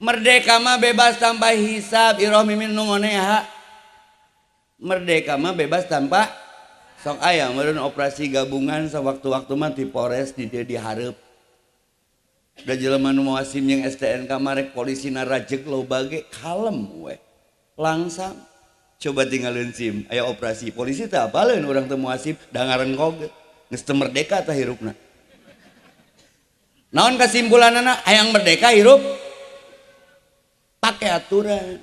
Merdeka mah bebas tanpa hisab. Iroh mimin nungoneha. Merdeka mah bebas tanpa sok aya meureun operasi gabungan sewaktu-waktu mah di Polres di dia dihareup. Da jelema nu moasim jeung STNK marek polisina rajek loba ge kalem we. Langsam. Coba tinggalin SIM, aya operasi polisi teh apaleun urang teu moasim da ngarengkog geus teu merdeka tah hirupna. Naon kesimpulanana hayang merdeka hirup pake aturan.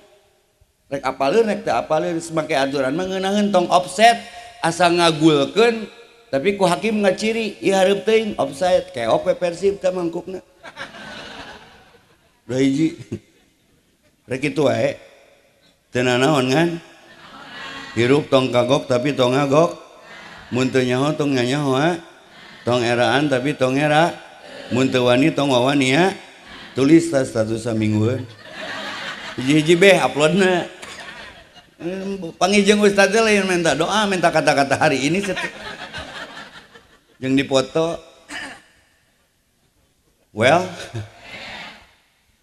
Rek apaleun rek teu apaleun make aturan mah ngeunaheun tong offset asa ngagulkeun tapi ku hakim ngaciri ieu hareup teuing offside keok we Persib teh mangkukna. Da hiji rek kitu wae teu nanaon ngan hirup tong kagok tapi tong ngagok mun teu nyaho tong nyanyaho tong eraan tapi tong era mun teu wani tong wawani ya tulis status saminggueun hiji-hiji beh uploadna pangijeng ustaz teh lain minta doa minta kata-kata hari ini jeung dipoto well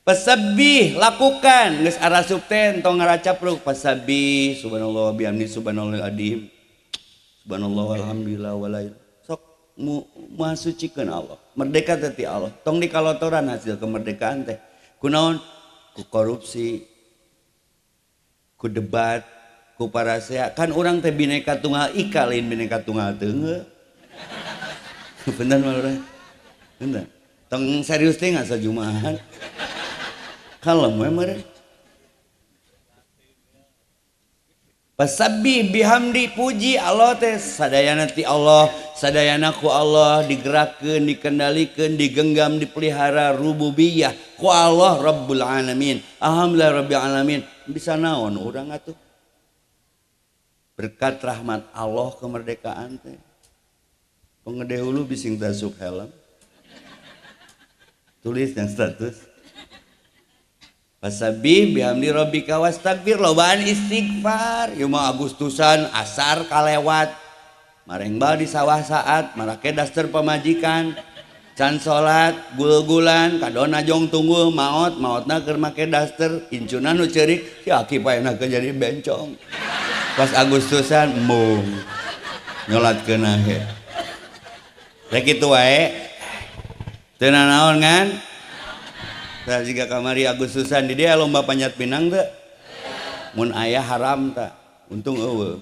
Pasabbih lakukan geus arasup teh tong ngaracapruk pasabbih subhanallah bihamdi subhanallahil azim subhanallah walhamdulillah wala sok moal sucikeun Allah merdeka teh ti Allah tong dikalotoran hasil kemerdekaan teh kunaon ku korupsi ku debat ku parasea kan urang teh bineka tunggal ika lain bineka tunggal teu bener mah urang bener tong serius teh ngasa jumahan kalem we meureun pasabbih bihamdi puji Allah teh sadayana ti Allah sadayana ku Allah digerakkeun dikendalikeun digenggam dipelihara rububiyah ku Allah rabbul alamin alhamdulillah rabbil alamin bisa naon urang atuh berkat rahmat Allah kemerdekaan teh pengede hulu bising tasuk helm tulis yang status Pasabbih bihamdi rabbika wastagfir lobaan istighfar ieu mah Agustusan asar kalewat mareng bal di sawah saat marake daster pamajikan can salat gul-gulan kadona jong tunggul maotna keur make daster incuna nu ceurik si aki paena keur jadi bencong pas Agustusan mung nyolatkeun ahe rek kitu wae teu nanaon ngan tah jika kamari Agustusan di dia lomba panjat pinang teh mun aya haram tah untung eueuh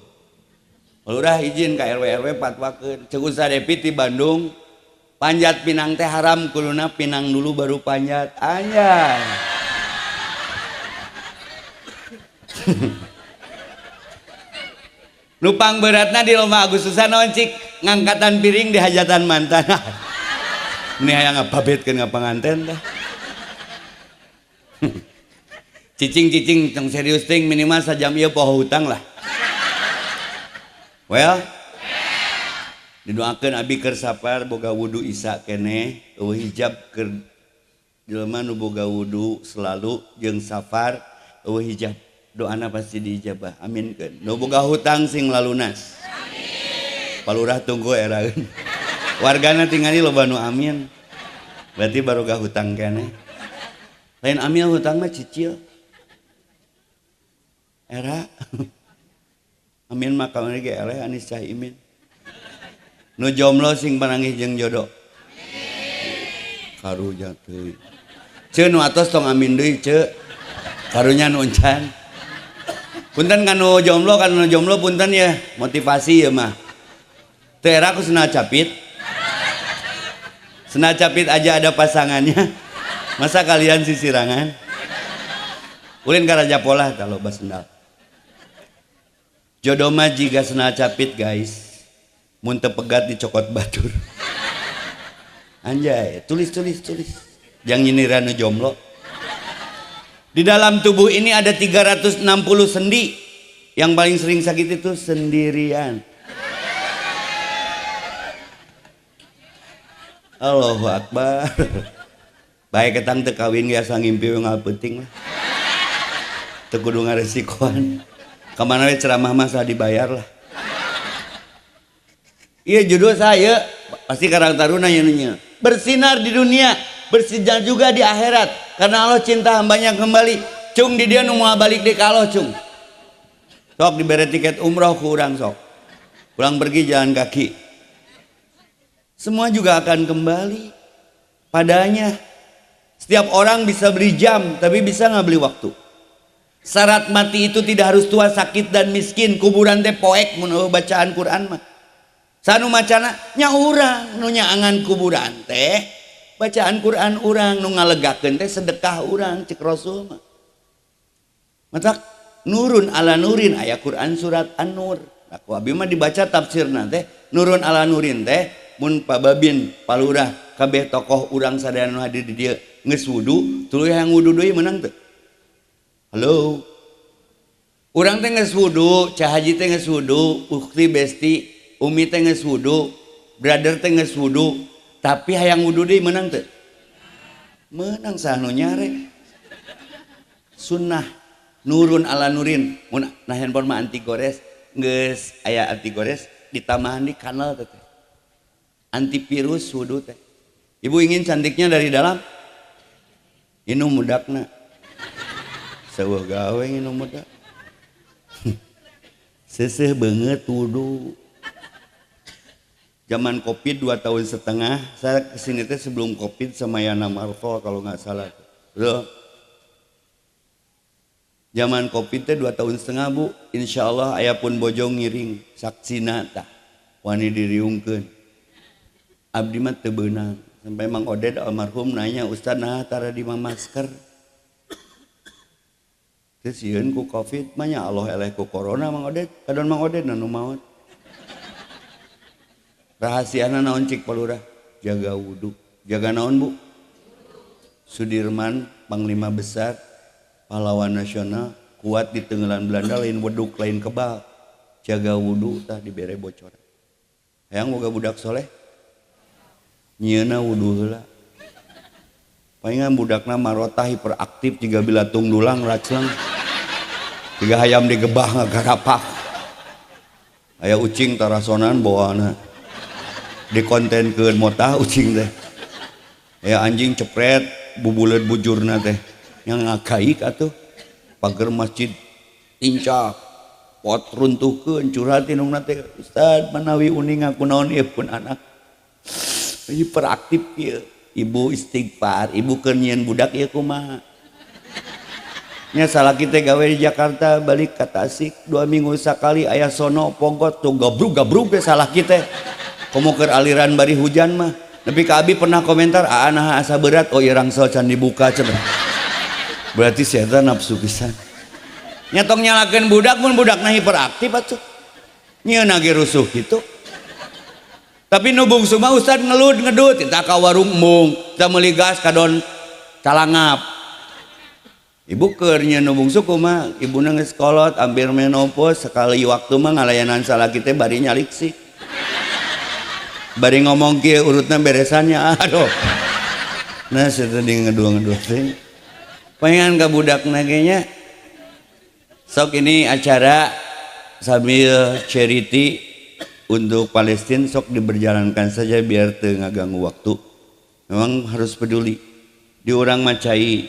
lurah izin ka RW fatwakeun ceuk Ustaz Depi ti Bandung panjat pinang teh haram kuluna pinang dulu baru panjat anjay nupang beratna di lomba Agustusan naon cik ngangkatan piring di hajatan mantan ini hayang ngapabetkeun ngapanganten tah cicing tong serius ting minimal sajam ieu poho hutang lah well didoakeun abi keur sapar boga wudu isa keneh eueuh hijab keur jelema nu boga wudu selalu jeung safar eueuh hijab doana pasti diijabah aminkeun nu boga hutang sing lalunas amin palurah tunggu eraeun wargana tingali loba nu amin berarti baroga hutang keneh lain amil hutang mah cicil era amin mah kamari ge eleh Anis Caimin nu jomblo sing panangih jeung jodoh karunya teuing ceun nu atos tong amin deui ceuk karunya nu encan punten kanu jomblo punten ya motivasi ya mah teu era ku senal capit aja ada pasangannya masa kalian sisirangan ulin ka Raja Polah kalau basendal jodoh mah jiga senal capit guys mun teu pegat dicokot batur anjay tulis jangan nyindiran nu jomblo di dalam tubuh ini ada 360 sendi yang paling sering sakit itu sendirian Allahu Akbar baik ketang teu kawin ge asa ngimpi we ngapeuting lah teu kudu ngaresikoan kamana we ceramah mah saha dibayar lah iya judul saya pasti karang taruna nya bersinar di dunia bersih juga di akhirat karena Allah cinta hambanya kembali. Cung di dia nu moal balik di kalau cung sok diberi tiket umroh ku urang sok pulang pergi jalan kaki semua juga akan kembali padanya. Setiap orang bisa beli jam tapi bisa nggak beli waktu. Syarat mati itu tidak harus tua, sakit dan miskin. Kuburan teh poek mun bacaan Quran mah sanu macana nya urang nu nyaangan kuburan teh bacaan Quran urang nu ngalegakeun teh sedekah urang cek Rasul mah. Mata nurun ala nurin aya Quran surat An-Nur. Aku abi mah dibaca tafsirna teh nurun ala nurin teh mun Pak Babin Palurah kabeh tokoh urang sadaya nu hadir di dieu geus wudu tuluy hayang wudu deui meunang teu. Halo. Urang teh geus wudu, Cah Haji teh geus wudu, Ukti Besti, Umi teh geus wudu, brother teh geus wudu, tapi hayang wudu deui meunang teu? Meunang saha nu nyare. Sunnah nurun ala nurin. Mun nah handphone mah anti gores, geus aya anti gores ditambahan di kanal teh. Antivirus wudu teh. Ibu ingin cantiknya dari dalam? Inu mudakna. Seueuh gawe inu mudak. Seseh banget wudu. Zaman Covid 2,5 tahun, saya kesini teh sebelum Covid sama Yana Marvel kalau nggak salah. Betul. Zaman Covid teh 2,5 tahun Bu, insya Allah aya pun bojong ngiring saksina tah wani diriungkeun. Abdi mah teu beunang. Sampai Mang Oded almarhum nanya, Ustaz nah tara di masker. Terus sieun ku Covid mah nya Allah eleh ku corona Mang Oded. Kadon Mang Oded nu maot. Rahasiana naon cik Palurah? Jaga wudu. Jaga naon Bu? Sudirman Panglima Besar, pahlawan nasional, kuat di tenggelan Belanda, lain weduk lain kebal. Jaga wudu tah dibere bocoran. Hayang boga budak soleh. Nyieuna wudu heula. Palingan budakna marotah hiperaktif jiga bilatung dulang raclang. Jiga hayam digebah ngagarapak. Aya ucing tarasonan bawaana. Dikontenkeun motah ucing teh. Aya anjing cepret bubuleut bujurna teh. Yang ngakaik atuh. Pager masjid incak. Pot runtuhkeun curhat inungna teh. Ustaz manawi uning aku naon ieu pun anak. Hiperaktif ya. Ibu istighfar, ibu keunian budak ya kumaha. Nya salah kita gawe di Jakarta balik ke Tasik 2 minggu sekali aya sono pogot tuh gabrug ya salah kita. Komo keur aliran bari hujan mah. Tapi ka abi pernah komentar nah asa berat oh ieu rangsel can dibuka cenah. Berarti setan nafsu pisan. Nya tong nyalakeun budak mun budakna hiperaktif atuh. Nyieuna ge rusuh kitu. Tapi nu bungsu mah Ustad ngelud ngedut kita ka warung mung kita meuli gas kadon calangap. Ibu keur nya nu bungsu kumaha ibuna geus kolot hampir menopause sekali waktu mah ngalayanan salah kita bari nyalik sih. Bari ngomong kieu urutna beresannya aduh. Nah saya tadi ngedua teh. Pengen ka budakna ge nya. Sok ini acara sambil charity untuk Palestina sok diberjalankan saja biar teu ngaganggu waktu. Memang harus peduli. Di urang mah cai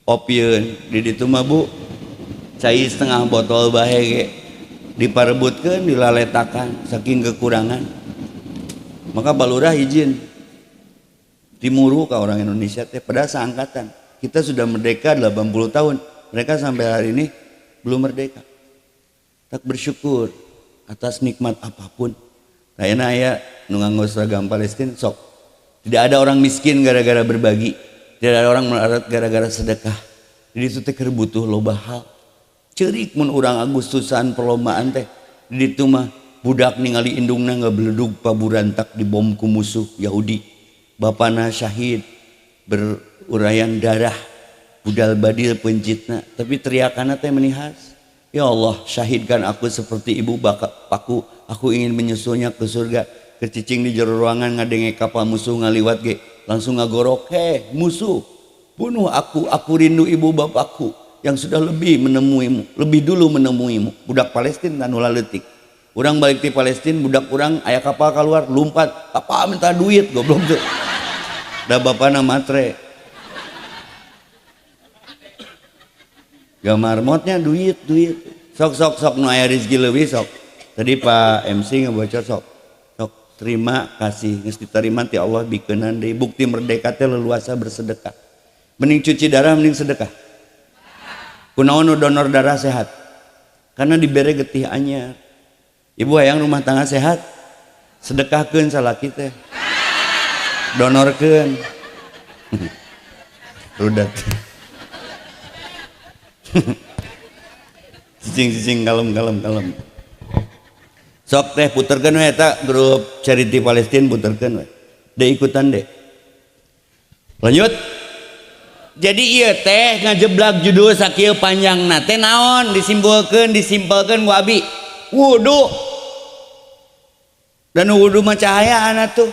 opieun di ditu mah Bu. Cai setengah botol bae ge diparebutkeun dilaletakan saking kekurangan. Maka Balurah izin timuru ka orang Indonesia teh pada seangkatan. Kita sudah merdeka 80 tahun. Mereka sampai hari ini belum merdeka. Tak bersyukur atas nikmat apapun. Kayaknya aya nu nganggo seragam Palestina sok. Tidak ada orang miskin gara-gara berbagi. Tidak ada orang melarat gara-gara sedekah. Jadi itu teh keur butuh loba hal. Ceurik mun urang Agustusan perlombaan teh. Di ditu mah budak ningali indungna ngabeledug paburantak dibom ku musuh Yahudi. Bapana syahid berurayan darah. Budal badil pencitna. Tapi teriakanna teh menihas. Ya Allah, syahidkan aku seperti ibu bapakku. Aku ingin menyusulnya ke surga. Kecicing di jero ruangan ngadenge kapal musuh ngaliwat ge. Langsung ngagorok, musuh, bunuh aku rindu ibu bapakku yang sudah lebih menemuimu, lebih dulu menemuimu. Budak Palestina nu laletik. Urang balik di Palestina, budak urang aya kapal keluar, lompat, apa minta duit, goblok tuh. da bapana matre gamar motnya duit sok nu aya rezeki leuwih sok tadi Pak MC ngebocor sok terima kasih geus diterima ti Allah bikeunnan deui bukti merdeka teh leluasa bersedekah mending cuci darah mending sedekah kunaon nu donor darah sehat karena dibere getih anyar ibu hayang rumah tangga sehat sedekahkeun salaki teh donorkeun rudat cicing kalem sok teh puterkeun we eta grup Charity Palestine puterkeun we deh ikutan deh lanjut jadi ieu teh ngajeblak judul sakieu panjangna teh naon disimpelkeun ku abi wudu dan wudu mah cahayaan atuh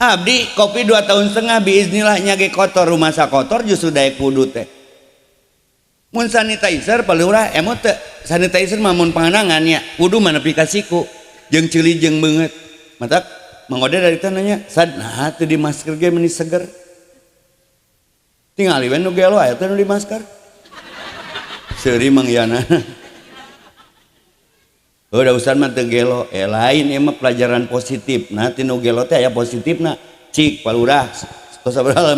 abdi kopi 2,5 tahun biiznillah nyage kotor rumah sakotor justru daek wudu teh mun sanitizer palura emot teh sanitizer mah mun panganangan nya wudu mah nepi ka siku jeung ceuli jeung beungeut matak mangode dari teh nanya sad nah teu di masker ge meuni seger tingali we nu gelo aya teh nu di masker seuri mangyana udah usan mah teu gelo lain ieu mah pelajaran positif nah ti nu gelo teh aya positifna cik palura tos sabaraha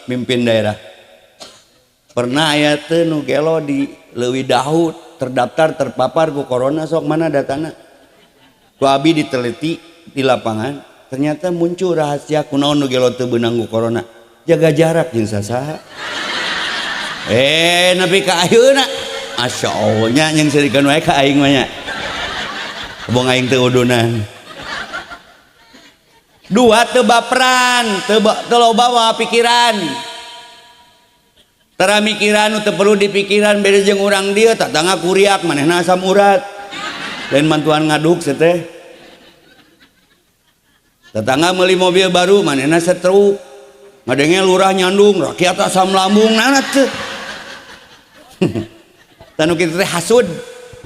mimpin daerah pernah aya teh nu gelo di Leuwi Daud terdaftar terpapar ku corona sok mana datana ku abi diteliti di lapangan ternyata muncul rahasia kunaon nu gelo teu beunang ku corona jaga jarak jeung sasaha nepi ka ayeuna masyaallah nya yang serikeun wae ka aing mah nya bong aing teu udunan dua teu baperan teu loba pikiran tara mikiran teu perlu dipikiran beda jeung urang dieu tatangga kuriak manehna asam urat lain mantuan ngaduk teh tatangga meuli mobil baru manehna stroke ngadenge lurah nyandung rakyat asam lambung nana teu tanu kitu teh hasud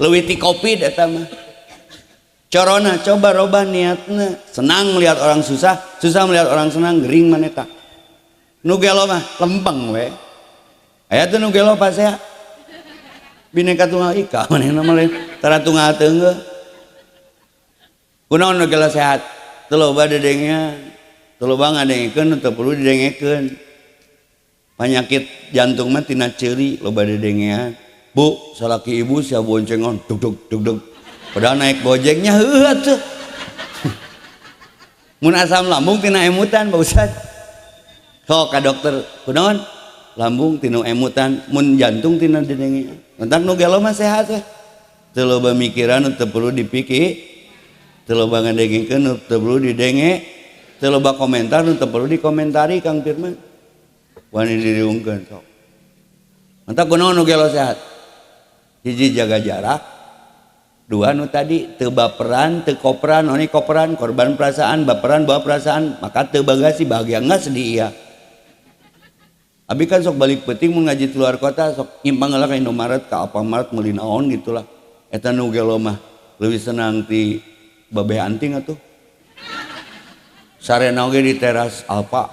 leuwih ti kopi eta mah corona coba robah niatna senang melihat orang susah melihat orang senang gering maneta nu gelo mah lempeng we aya teh nu gelo pasea bineka tunggal ika manehna mah lain tara tunggal teunggeuh kunaon nu gelo sehat teu loba dedengean teu loba ngadengekeun teu perlu didengekeun penyakit jantung mah tina ceuri loba dedengean bu salaki ibu sia boncengan dug padahal naik gojeknya heuh atuh mun asam lambung tina emutan Pak Ustad sok ka dokter kunaon lambung tinu emutan mun jantung tina dedengean entak nu gelo mah sehat we teu loba mikiran teu perlu dipikir teu loba ngadengekeun teu perlu didenge teu loba komentar teu perlu dikomentari Kang Firman wani diriungkeun sok entak kunaon nu gelo sehat hiji jaga jarak dua nu tadi teu baperan teu koperan oni koperan korban perasaan baperan bawa perasaan maka teu bagasi bahagia enggak sedih iya abi kan sok balik penting mun ngaji di luar kota sok nyimpang heula ka Indomaret ka Alfamart meuli naon gitulah eta nu gelo mah leuwih senang ti babeh anting atuh sarena oge di teras Alfa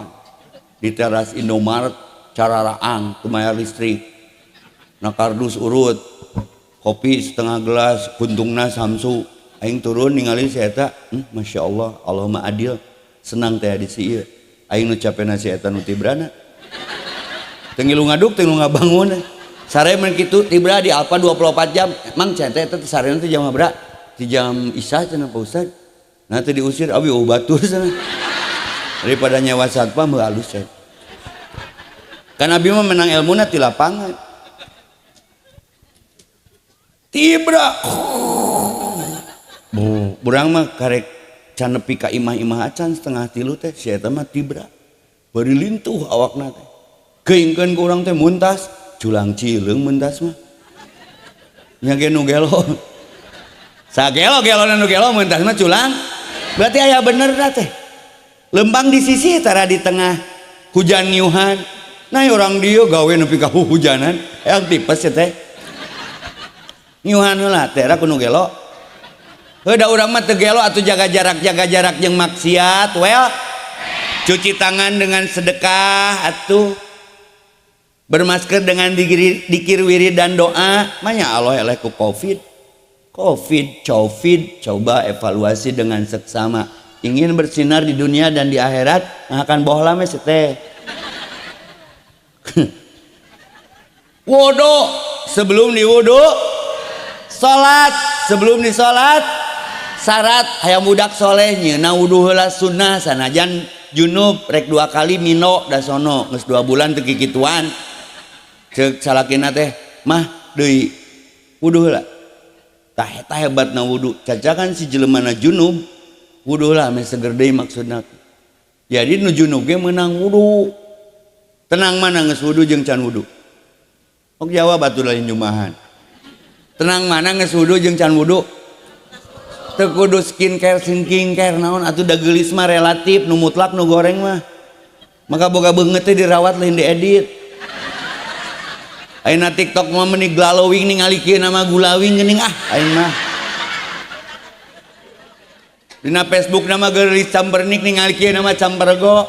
di teras Indomaret cararaang teu mayar listrik na kardus urut kopi setengah gelas kuntungna samsu aing turun ningali si eta Masya Allah Allahumma adil senang teh di si ieu aing nu capena si eta nu tibrana tengilu ngaduk tengilu ngabangun sare men kitu tibra di Alfa 24 jam emang cete eta sarena teh jam berapa di jam isya cenah Pak Ustad nah teh diusir abi batur cenah daripada nyawa satpam halus cenah kan abi mah menang ilmuna ti lapangan tibra burang mah karek can nepi ka imah-imah acan setengah 3 teh si eta mah tibra bari lintuh awakna teh keingkeun ku urang teh muntas culang cileung muntas mah nya ge nu gelo sagelo nu gelo muntas mah culang berarti aya bener dah teh lembang di sisi tara di tengah hujan nyuhan nah orang dieu gawe nepi ka hujanan yang tipes teh nyuhan heula teh ra kudu gelo heuh da urang mah teu gelo atuh jaga jarak jeung maksiat well Cuci tangan dengan sedekah atuh. Bermasker dengan dikir wirid dan doa. Manya Allah eleh ku covid. Coba evaluasi dengan seksama. Ingin bersinar di dunia dan di akhirat, akan bohlam teh. Wudu sebelum diwudu, salat sebelum disalat, syarat hayang budak soleh nyeuna wudu heula sunnah sanajan junub rek 2 kali mino da sono geus 2 bulan teu kikituan. Ceuk salakina teh mah deui wudu heula. Tah eta hebatna wudu. Cacakan si jelemana junub wudu heula ame seger deui maksudna. Jadi nu junub ge meunang wudu. Tenang mana geus wudu jeung can wudu? Ok jawab atuh lain jumahan. Tenang mana geus wudu jeung can wudu? Teu kudu skincare naon atuh da geulis mah relatif, nu mutlak nu goreng mah. Maka boga beungeut teh dirawat lain diedit. Ayeuna TikTok mah meuni glowing ningali kieu nama gulawing geuning aing mah. Dina Facebook nama geulis campernik ningali kieu nama campergo.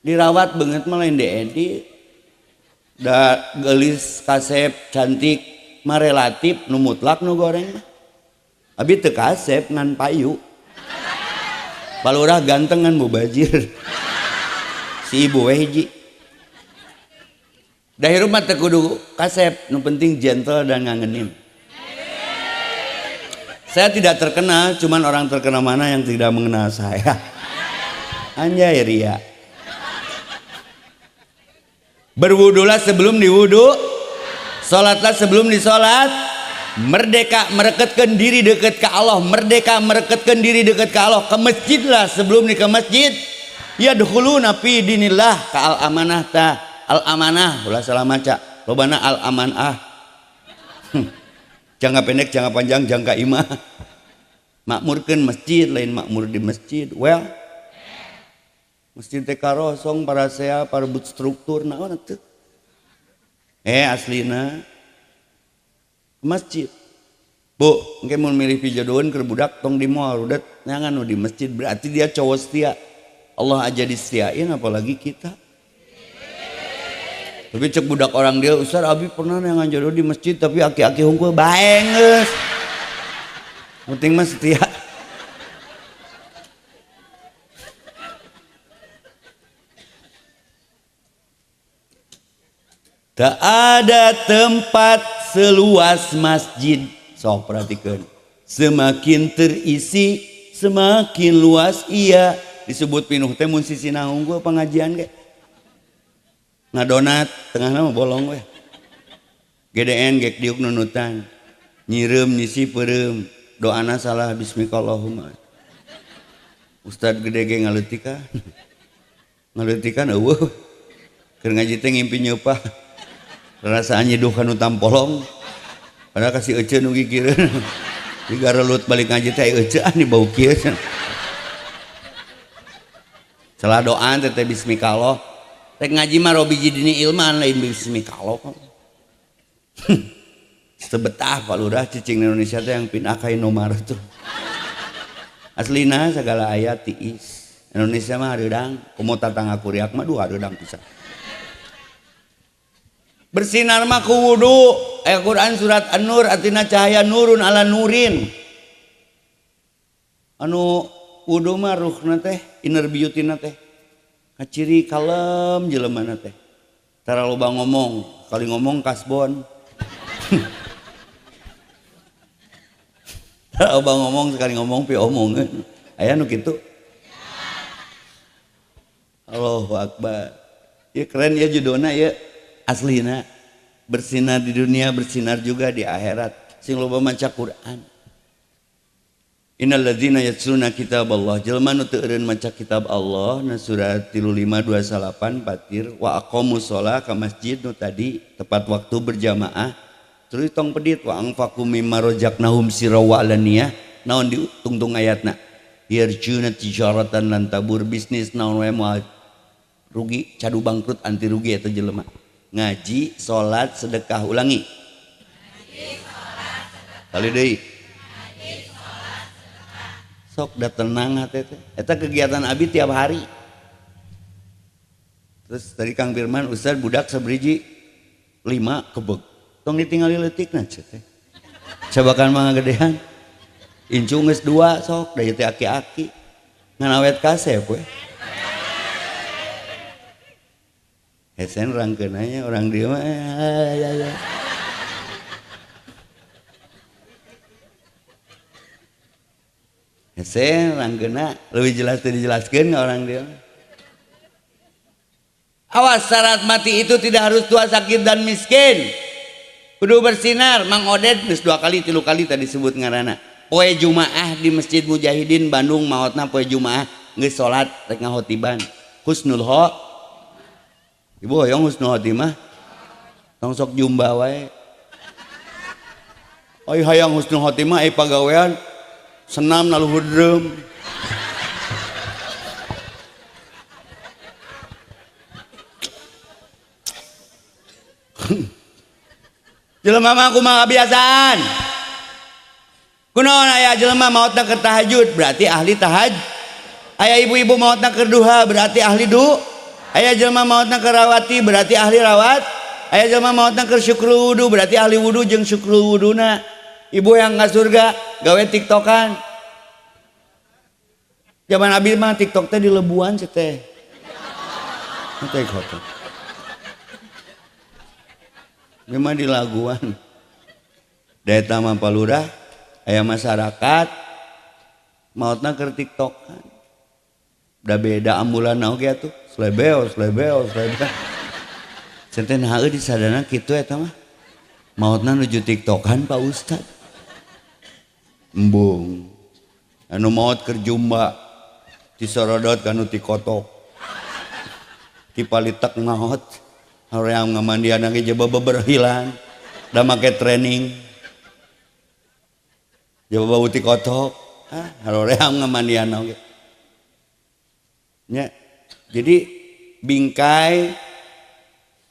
Dirawat beungeut mah lain diedit. Da geulis kasep cantik mah relatif, nu mutlak nu goreng mah. Abi teu kasep ngan payu. Palurah ganteng ngan mubazir. Si ibu we hiji. Da hirup mah teu kudu kasep, nu penting gentle dan ngangenin. Saya tidak terkenal, cuman orang terkenal mana yang tidak mengenal saya. Anjay ria. Berwudulah sebelum diwudu, salatlah sebelum disalat, merdeka merekatkan diri dekat ke Allah, merdeka merekatkan diri dekat ke Allah, ke masjidlah sebelum ke masjid. Yadkhuluna fi dinillah ka al amanah ta. Al amanah ulah salah maca lobana al amanah. Jangka pendek jangka panjang jangka imah. Makmurkeun masjid lain makmur di masjid. Well masjid teh karosong para sea para but struktur naon atuh. Aslina masjid. Bu, engke mun milih pijodohan keur budak tong di moal udah nyangan nu di masjid berarti dia cowok setia. Allah aja disetiain apalagi kita. Tapi cek budak orang dia, Ustaz abi pernah yang jodoh di masjid tapi aki-aki hungkul baeng geus. Penting mah setia. Tak ada tempat seluas masjid. Sok perhatikan. Semakin terisi, semakin luas ia. Disebut pinuh teh mun sisina hungkul pengajian ge. Ngadonat tengah nama bolong we. GDN gek diuk nunutan. Nyireum nyisi peureum. Doana salah bismikallahumma. Ustad gede ge ngaleutikan. Ngaleutikan eueuh. Keur ngaji teh ngimpi nyeupah. Rasaan nyeduh kanu tampolong. Padahal kasih ece nu gigireun. Digarelut balik ngaji teh ece ah bau kieu. Salah doa teh bismikallah. Rek ngaji mah robiji dini ilman lain bismikallah. Sebetah Pak Lurah cicing Indonesia teh yang pindah ka nomor tuh. Aslina segala ayat tiis. Indonesia mah hareudang, komo tatangga kuriak mah dua hareudang pisan. Bersinar mah ku wudu. Ayat Quran surat An-Nur artina cahaya nurun ala nurin. Anu wudu mah ruhna teh inner beauty-na teh. Kaciri kalem jelemana teh. Tara loba ngomong, kali ngomong kasbon. Tara loba ngomong sekali ngomong pi omongeun. Aya nu kitu. Allahu Akbar. Ya keren ya judulna ya. Aslina bersinar di dunia, bersinar juga di akhirat. Sing loba maca Quran. Innal ladzina yatluna kitaballah jelema nu teu eureun maca kitab Allah na surat 3528 patir wa aqamus shalah ka masjid nu tadi tepat waktu berjamaah terus tong pedit wa anfaqu mimma razaqnahum sirra wa alaniyah naon ditungtung ayatna yarjuna tijaratan lan tabur bisnis naon wae moal rugi cadu bangkrut anti rugi eta jelema ngaji salat sedekah ulangi ngaji salat sedekah kali deui sok da tenang hati teh. Eta kegiatan abi tiap hari. Terus tadi Kang Firman Ustaz budak sabriji 5 kebeg. Tong ditinggali leutikna teh. Cabakan mah gedean. Incu geus 2 sok da teh aki-aki. Ngan awet kasep we. Hesen rangkeunanya orang dia mah Hesen rangkeuna lebih jelas teu dijelaskeun orang dia. Awas, syarat mati itu tidak harus tua, sakit dan miskin. Kudu bersinar. Mang Oded geus 2 kali 3 kali tadi disebut ngaranna. Poe Jumaah di Masjid Mujahidin Bandung maotna poe Jumaah geus salat rek ngahotiban. Husnul Khotimah. Ibu hoyong husnul khotimah. Tong sok jumba wae. Ai hayang husnul khotimah ai pagawean senam naluhur dreum. Jelema mah kumaha kebiasaan. Kunaon aya jelema maotna keur tahajud berarti ahli tahajud. Aya ibu-ibu maotna keur duha berarti ahli du. Aya jelema maotna keur rawati berarti ahli rawat. Aya jelema maotna keur syukrul wudu berarti ahli wudu jeung syukrul wuduna. Ibu yang ka surga gawe tiktokan. Zaman abi mah tiktok teh di lebuan teh. Teh kotor. Memang di laguan. Daeta mah palurah aya masyarakat maotna keur tiktokan. Da beda ambulan oge atuh. Slebeo. Centen haeu di sadana kitu eta mah. Maotna nuju tiktokan Pak Ustad. Embung. Anu maot keur jumba disorodot kanu ti kotok. Ti palitek maot. Hoream ngamandian ge jeba beberhilan. Da make training. Jeba bau ti kotok. Hoream ngamandian oge. Nya. Jadi bingkai,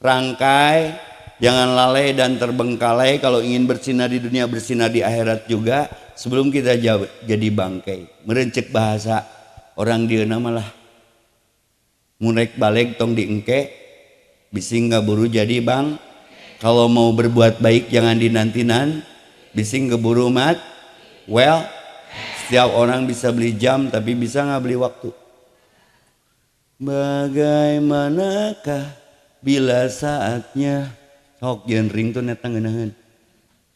rangkai, jangan lalai dan terbengkalai kalau ingin bersinar di dunia, bersinar di akhirat juga sebelum kita jadi bangkai. Merencek bahasa orang dieuna malah murek balik tong diengke bising buru jadi bang. Kalau mau berbuat baik jangan dinantinan, bising keburu mat. Well, setiap orang bisa beli jam tapi bisa nggak beli waktu. Bagaimanakah bila saatnya sok yen ring tuh netang ngeunaheun.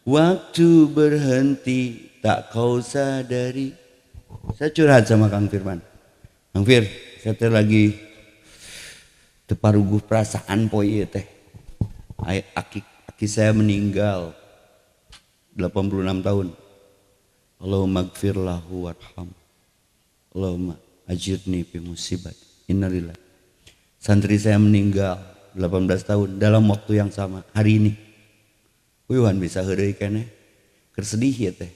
Waktu berhenti tak kau sadari. Saya curhat sama Kang Firman. Kang Fir, saya teh lagi teparuguh perasaan poe ieu teh. Aki saya meninggal 86 tahun. Allahumma gfir lahu warham. Allahumma ajirni fi musibat. Innalillah. Santri saya meninggal 18 tahun dalam waktu yang sama hari ini. Uyuhan bisa heureuy keneh. Keur sedih ya teh.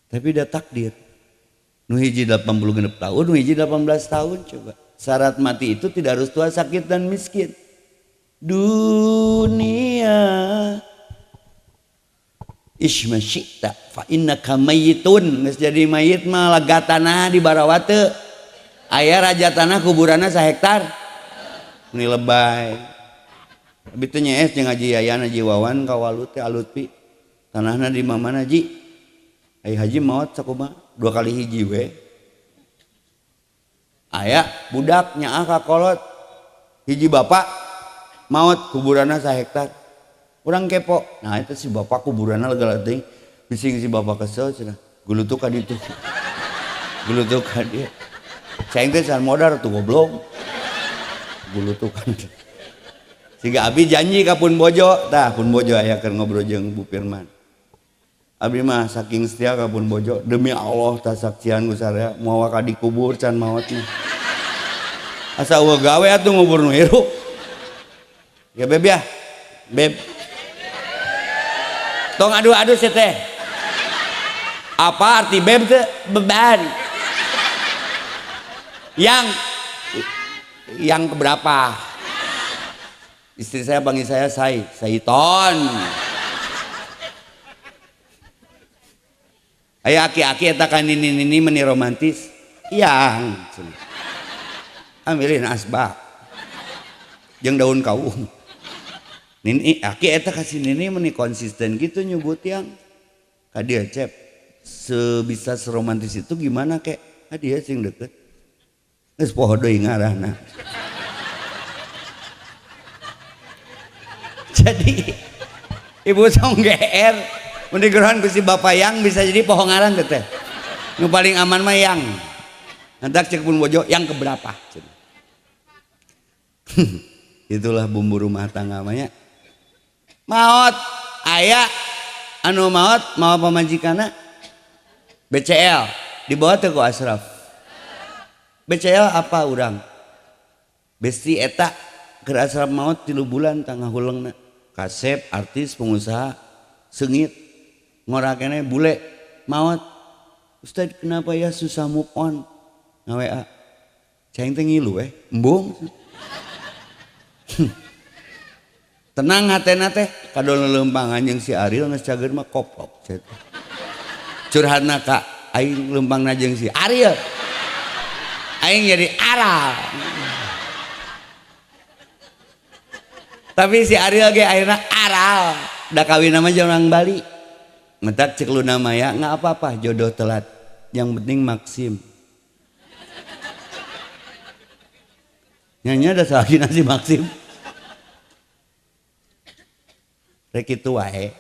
Tapi udah takdir. Nu hiji 86 tahun, nu hiji 18 tahun coba. Syarat mati itu tidak harus tua, sakit dan miskin. Dunia isma syi'ta fa innaka mayyitun. Geus jadi mayit mah lagatana di barawa teu. Aya raja tanah kuburanna sahektar. Ini lebay. Abi teh nyees jeung Haji Yayan Haji Wawan ka Walut teh Alutpi. Tanahna di mana Haji? Ai Haji maot sakumaha? 2 kali hiji we. Aya budak nyaah ka kolot. Hiji bapak maot kuburanna sahektar. Urang kepo. Nah itu si bapak kuburanna lega teuing. Bising si bapak kesel cenah. Gulutuk ka ditu. Gulutuk ka dieu. Ceng teh can modar tuh goblok. Gulutukan. Siga abi janji ka Pun Bojo, tah Pun Bojo aya keur ngobrol jeung Bu Firman. Abi mah saking setia ka Pun Bojo, demi Allah tah saksian ku sarea moal ka dikubur can maotna. Asa eueuh gawe atuh ngubur nu hirup. Ya Beb ya. Beb. Tong adu-adu si teh. Apa arti beb teh? Beban. Yang keberapa? Istri saya panggil saya Saiton. aya aki-aki eta kan ini meni romantis yang ambilin asbak jeung daun kaung nini aki eta kasih nini meni konsisten gitu nyebut yang kadia cep sebisa seromantis itu gimana kek dia sing deket geus poho deui ngaranna jadi ibu song GR mun digerohan ku si bapak yang bisa jadi poho ngaran teh nu paling aman mah yang hendak cek pun bojo yang keberapa itulah bumbu rumah tangga namanya maot aya anu maot mau pamajikana BCL dibawa teh ku Asraf BCL apa urang besti eta keur Asraf maot 3 bulan tangah huleungna kasep artis pengusaha seungit ngorakene bule maot Ustad kenapa ya susah move on nga-WA cai teh ngilu embung tenang hatena teh kadon lempangan jeung si Ariel geus cager mah koplok curhatna ka aing lempangna jeung si Ariel aing jadi aral tapi si Ariel ge akhirna aral da kawin mah jeung orang Bali ngetak cek lu nama ya nggak apa-apa jodoh telat yang penting maksim nyanyi ada lagi nasi maksim rek itu wae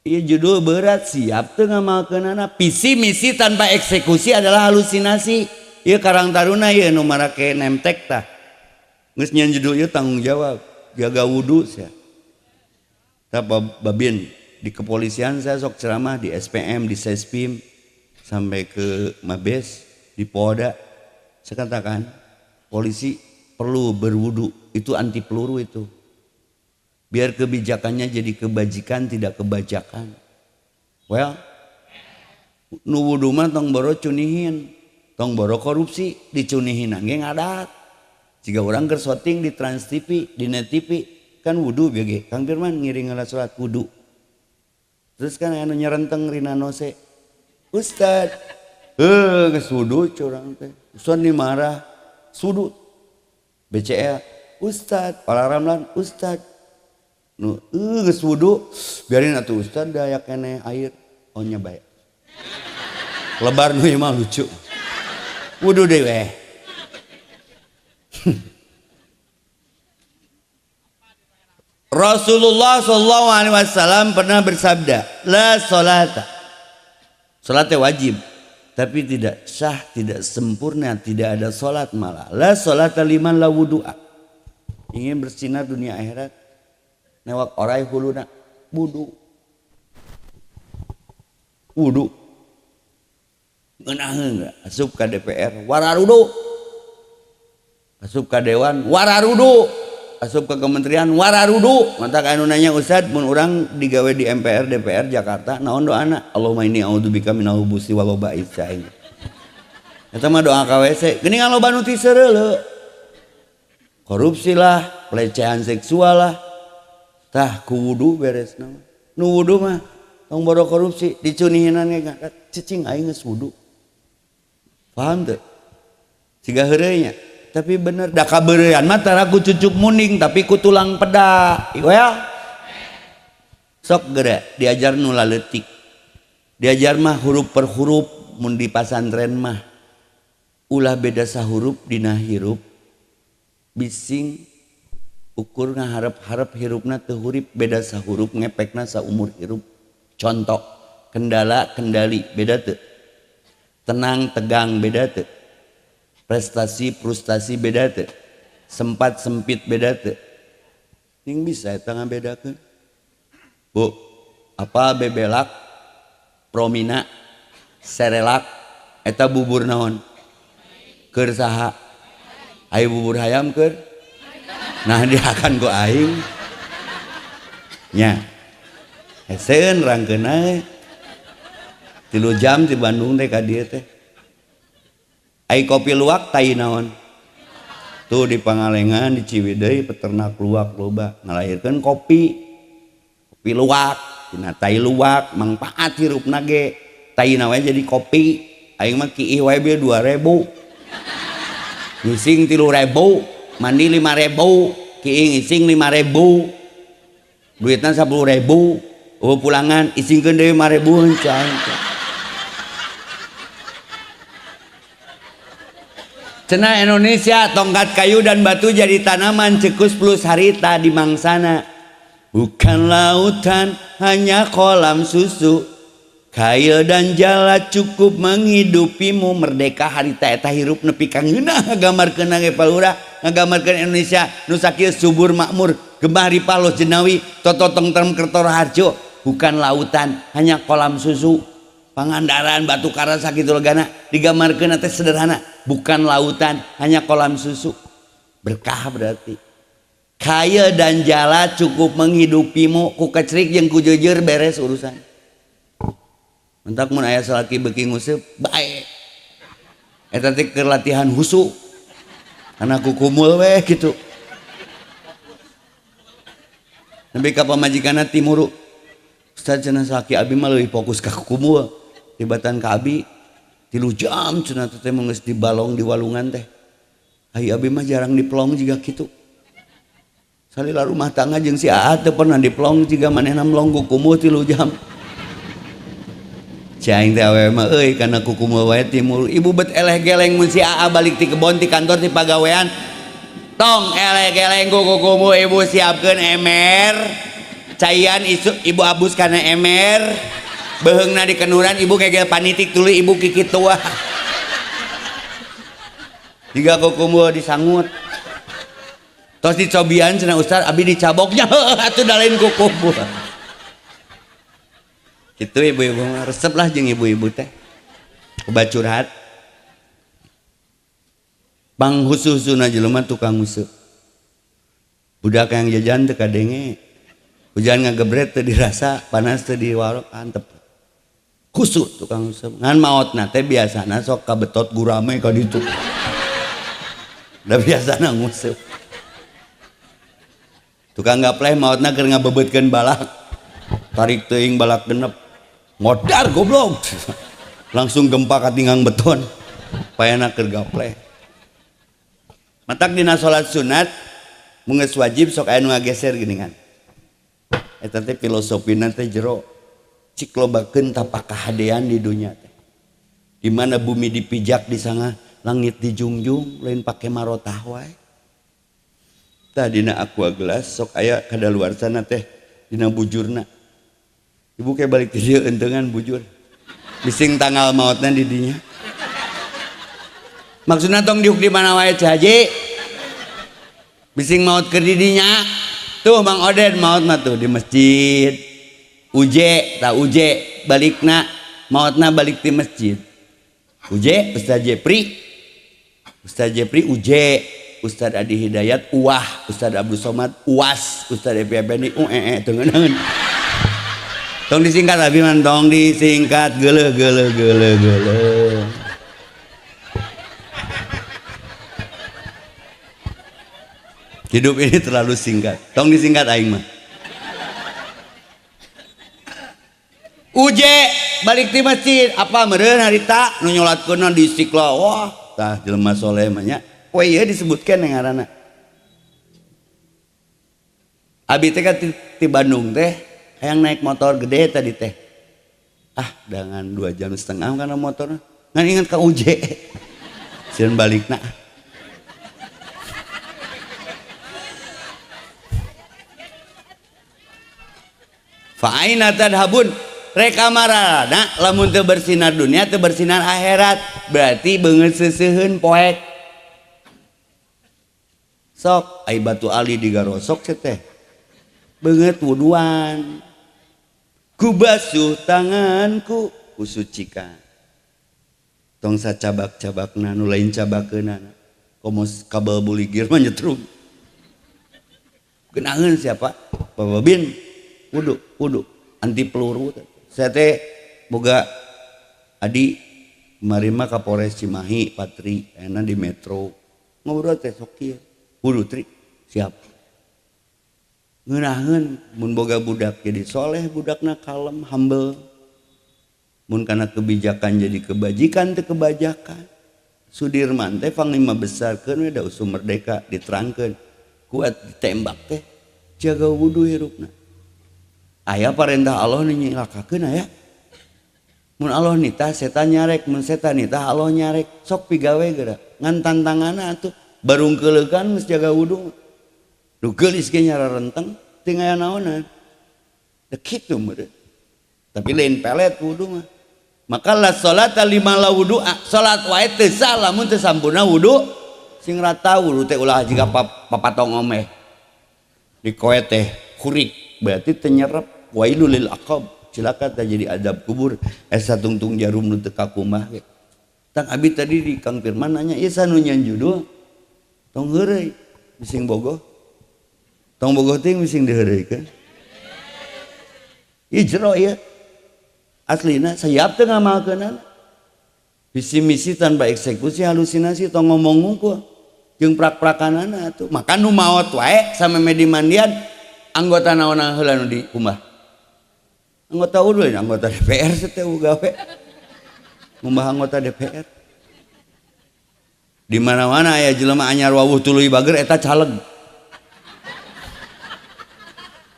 iya judul berat siap tuh ngamalkeunana visi misi tanpa eksekusi adalah halusinasi ieu Karang Taruna ieu nu marake nemtek tah geus nyeun judul ieu tanggung jawab jaga wudu sia tah babin di kepolisian saya sok ceramah di SPM di Sespim sampai ke Mabes di Polda saya katakan polisi perlu berwudu itu anti peluru itu biar kebijakannya jadi kebajikan tidak kebajakan well nu wudu mah tong boro cunihin tong boro korupsi dicunihin angge ngadat jika orang keur syuting di Trans TV di Net TV kan wudu bieu Kang Firman ngiring ngalat salat wudu terus kan anu nyerenteng rina nose Ustad geus wudu curang teh Ustad dimarah sudut BCL Ustad Pala Ramlan Ustad nu geus wudu biarin atuh Ustad daya keneh air ohnya bae lebar nu mah lucu wudu deui weh Rasulullah sallallahu alaihi wasallam pernah bersabda la salata salat wajib tapi tidak sah tidak sempurna tidak ada salat malah la salata liman la wudu'a ingin bersinar dunia akhirat newak orai huluna wudu ngeunaheun asup ka DPR wararudu asup ka dewan wararudu asup ke kementerian wararudu mata anu nanya Ustad mun urang digawe di MPR DPR Jakarta naon doana Allahumma inni a'udzubika minal khubuthi wal khaba'ith eta mah doa ka WC geuningan loba nu ti seureuleu korupsi lah pelecehan seksual lah tah ku wudu beresna nu wudu mah tong boro korupsi dicunihinan ge cicing aing geus wudu paham teu siga heureuy nya tapi bener da kabeurean mah tara ku cucuk muning tapi ku tulang peda well sok geura diajar nu laleutik diajar mah huruf per huruf mun di pasantren mah ulah beda sahurup dina hirup bising ukur ngaharep-harep hirupna teu hurip beda sahurup ngepekna saumur hirup contoh kendala kendali beda teu tenang tegang beda teu prestasi frustasi beda teu sempat sempit beda teu ning bisa eta ngabedakeun Bu apa bebelak promina serelak eta bubur naon keur saha aya bubur hayam keur nah dia akan ku aing nya heseueun rangkeuna 3 jam di Bandung teh ka dieu teh ai kopi luwak tai naon tuh di Pangalengan di Ciwidey peternak luwak loba ngalahirkeun kopi luwak tina tai luwak mangpaat hirupna ge taina we jadi kopi aing mah kiih wae bieu 2000 ngising 3000 mandi 5000 kiih ngising 5000 duitna 10.000 pulangan isingkeun deui 5.000 can. Cenah Indonesia tongkat kayu dan batu jadi tanaman cekus plus harita di mangsana. Bukan lautan hanya kolam susu. Kail dan jala cukup menghidupimu. Merdeka harita eta hirup nepi ka ngeunah ngagambarkeun ge palura ngagambarkeun Indonesia nu sakieu subur makmur gembah ripalos jenawi tototong term kertor harjo. Bukan lautan hanya kolam susu. Pangandaran batu karas sakitu legana digambarkeun teh sederhana. Bukan lautan hanya kolam susu. Berkah berarti. Kaya dan jala cukup menghidupimu ku kecrik jeung ku jeujeur beres urusan. Mentak mun aya salaki beuki nguseup bae. Eta teh keur latihan husu. Karena ku kumul we kitu. Nepi ka pamajikanna timuru. Ustaz cenah salaki abi mah leuwih fokus ka kumul. Tibatan ka abi 3 jam cenah teh mah geus dibalong di walungan teh. Ai abi mah jarang diplong jiga kitu. Salila rumah tangga jeung si Aat teu pernah diplong jiga manehna mlong ku kumuh 3 jam. Cai teh awewe mah euy kana ku kumuh wae timur. Ibu bet eleh geleng mun si Aa balik ti kebon ti kantor ti pagawean. Tong eleh geleng ku kumuh ibu siapkeun emer. Caian ibu abus kana emer. Beheungna di kenuran ibu kegel panitik tuluy ibu kikit tua. Jiga kukumuh disangut. Tos dicobian cenah Ustaz abi dicaboknya atuh dalain kukumuh. Kitu ibu-ibu mah resep lah jeung ibu-ibu teh. Obat curhat. Bang husu-husuna jelema tukang husu. Budak yang jajan teu kadenge. Hujan ngagebret teu dirasa, panas teu diwarok antep. Kusut tukang usep ngan maotna teh biasana sok kabetot gurame ka ditu. Da biasana ngusep. Tukang gapleh maotna keur ngabebeutkeun balak. Tarik teuing balak genep. Ngodar goblok. Langsung gempa katinggang beton. Payana keur gapleh. Matak dina salat sunat mun geus wajib sok aya nu ngageser geuningan. Eta teh filosofina teh jero. Cik lobakeun tapak kahadean di dunia teh. Di mana bumi dipijak di sana, langit dijungjung, lain pake marotah wae. Tah dina aqua gelas sok aya kadaluarsana teh dina bujurna. Ibu kayak balik ti dieu enteungan bujur. Bising tanggal maotna di dinya. Maksudna tong diuk di mana wae Cah Haji. Bising maot keur di dinya. Tuh Mang Oden maot mah tuh di masjid. Uje, tak uje, balikna, mautna balik di masjid. Uje, Ustaz Jepri, uje, Ustaz Adi Hidayat, uah, Ustaz Abdul Somad, uas, Ustaz Epi Effendi, tengen. Tong disingkat abi man, tong disingkat, gele. Hidup ini terlalu singkat, tong disingkat aing mah. Uje balik di masjid apa meureun harita nu nyolatkeunna di Istiqlal. Wah tah jelema soleh mah nya we ieu disebutkeun ngaranna abi teh ka ti Bandung teh hayang naik motor gede tadi teh dengan 2,5 jam karena motorna ngan ingat ka Uje sieun balikna fa aina tadhabun reka marana lamun teu bersinar dunia teu bersinar akhirat berarti beungeut seuseuheun poek sok ai batu ali digarosok teh beungeut wuduan ku basuh tanganku ku sucikan tong sacabak-cabakna nu lain cabakeunana komos kabel buligir mah nyetrum geunaheun siapa Bapak Bin wudu anti peluru saya teh boga adi kemarin mah Kapolres Cimahi Patri enak di Metro ngobrol teh sok kieu wudu Tri siap ngeunaheun mun boga budak jadi soleh budakna kalem humble mun kana kebijakan jadi kebajikan teu kebajakan. Sudirman teh panglima besarkeun we da usum merdeka diterangkeun kuat ditembak teh jaga wudu hirupna. Aya parentah Allah nu nyilakakeun aya. Mun Allah nitah setan nyarek, mun setan nitah Allah nyarek. Sok pigawe geura. Ngan tantanganna atuh barungkeuleukan geus jaga wudu. Du geulis ge nyara renteng teu aya naonan. Da kitu meureun. Tapi lain pelet wudu mah. Maka la salata lima la wudu, salat wae teu sah lamun teu sampurna wudu. Sing rata wudu teh ulah jiga papatong omeh. Di koe teh kurik berarti teu nyerep. Wailul lil aqab, cilaka teh jadi adab kubur. Esa tungtung jarum nu teu kakumah ge. Tang abi tadi di Kang Firman nanya, "Ieu sanunya judul?" Tong heureuy bising bogoh. Tong bogoh teh bising diheureuikeun. Ijro ieu. Aslina sayap teu ngamalkeunana. Visi misi tanpa eksekusi halusinasi tong ngomong ngungkul jeung prak-prakanana atuh. Maka nu maot wae sameme di mandian anggota naonna heula nu di kumbah. Anggota UDU, anggota DPR teh gawe. Ngumbah anggota DPR. Di mana-mana aya jelema anyar wawuh tuluy bager eta caleg.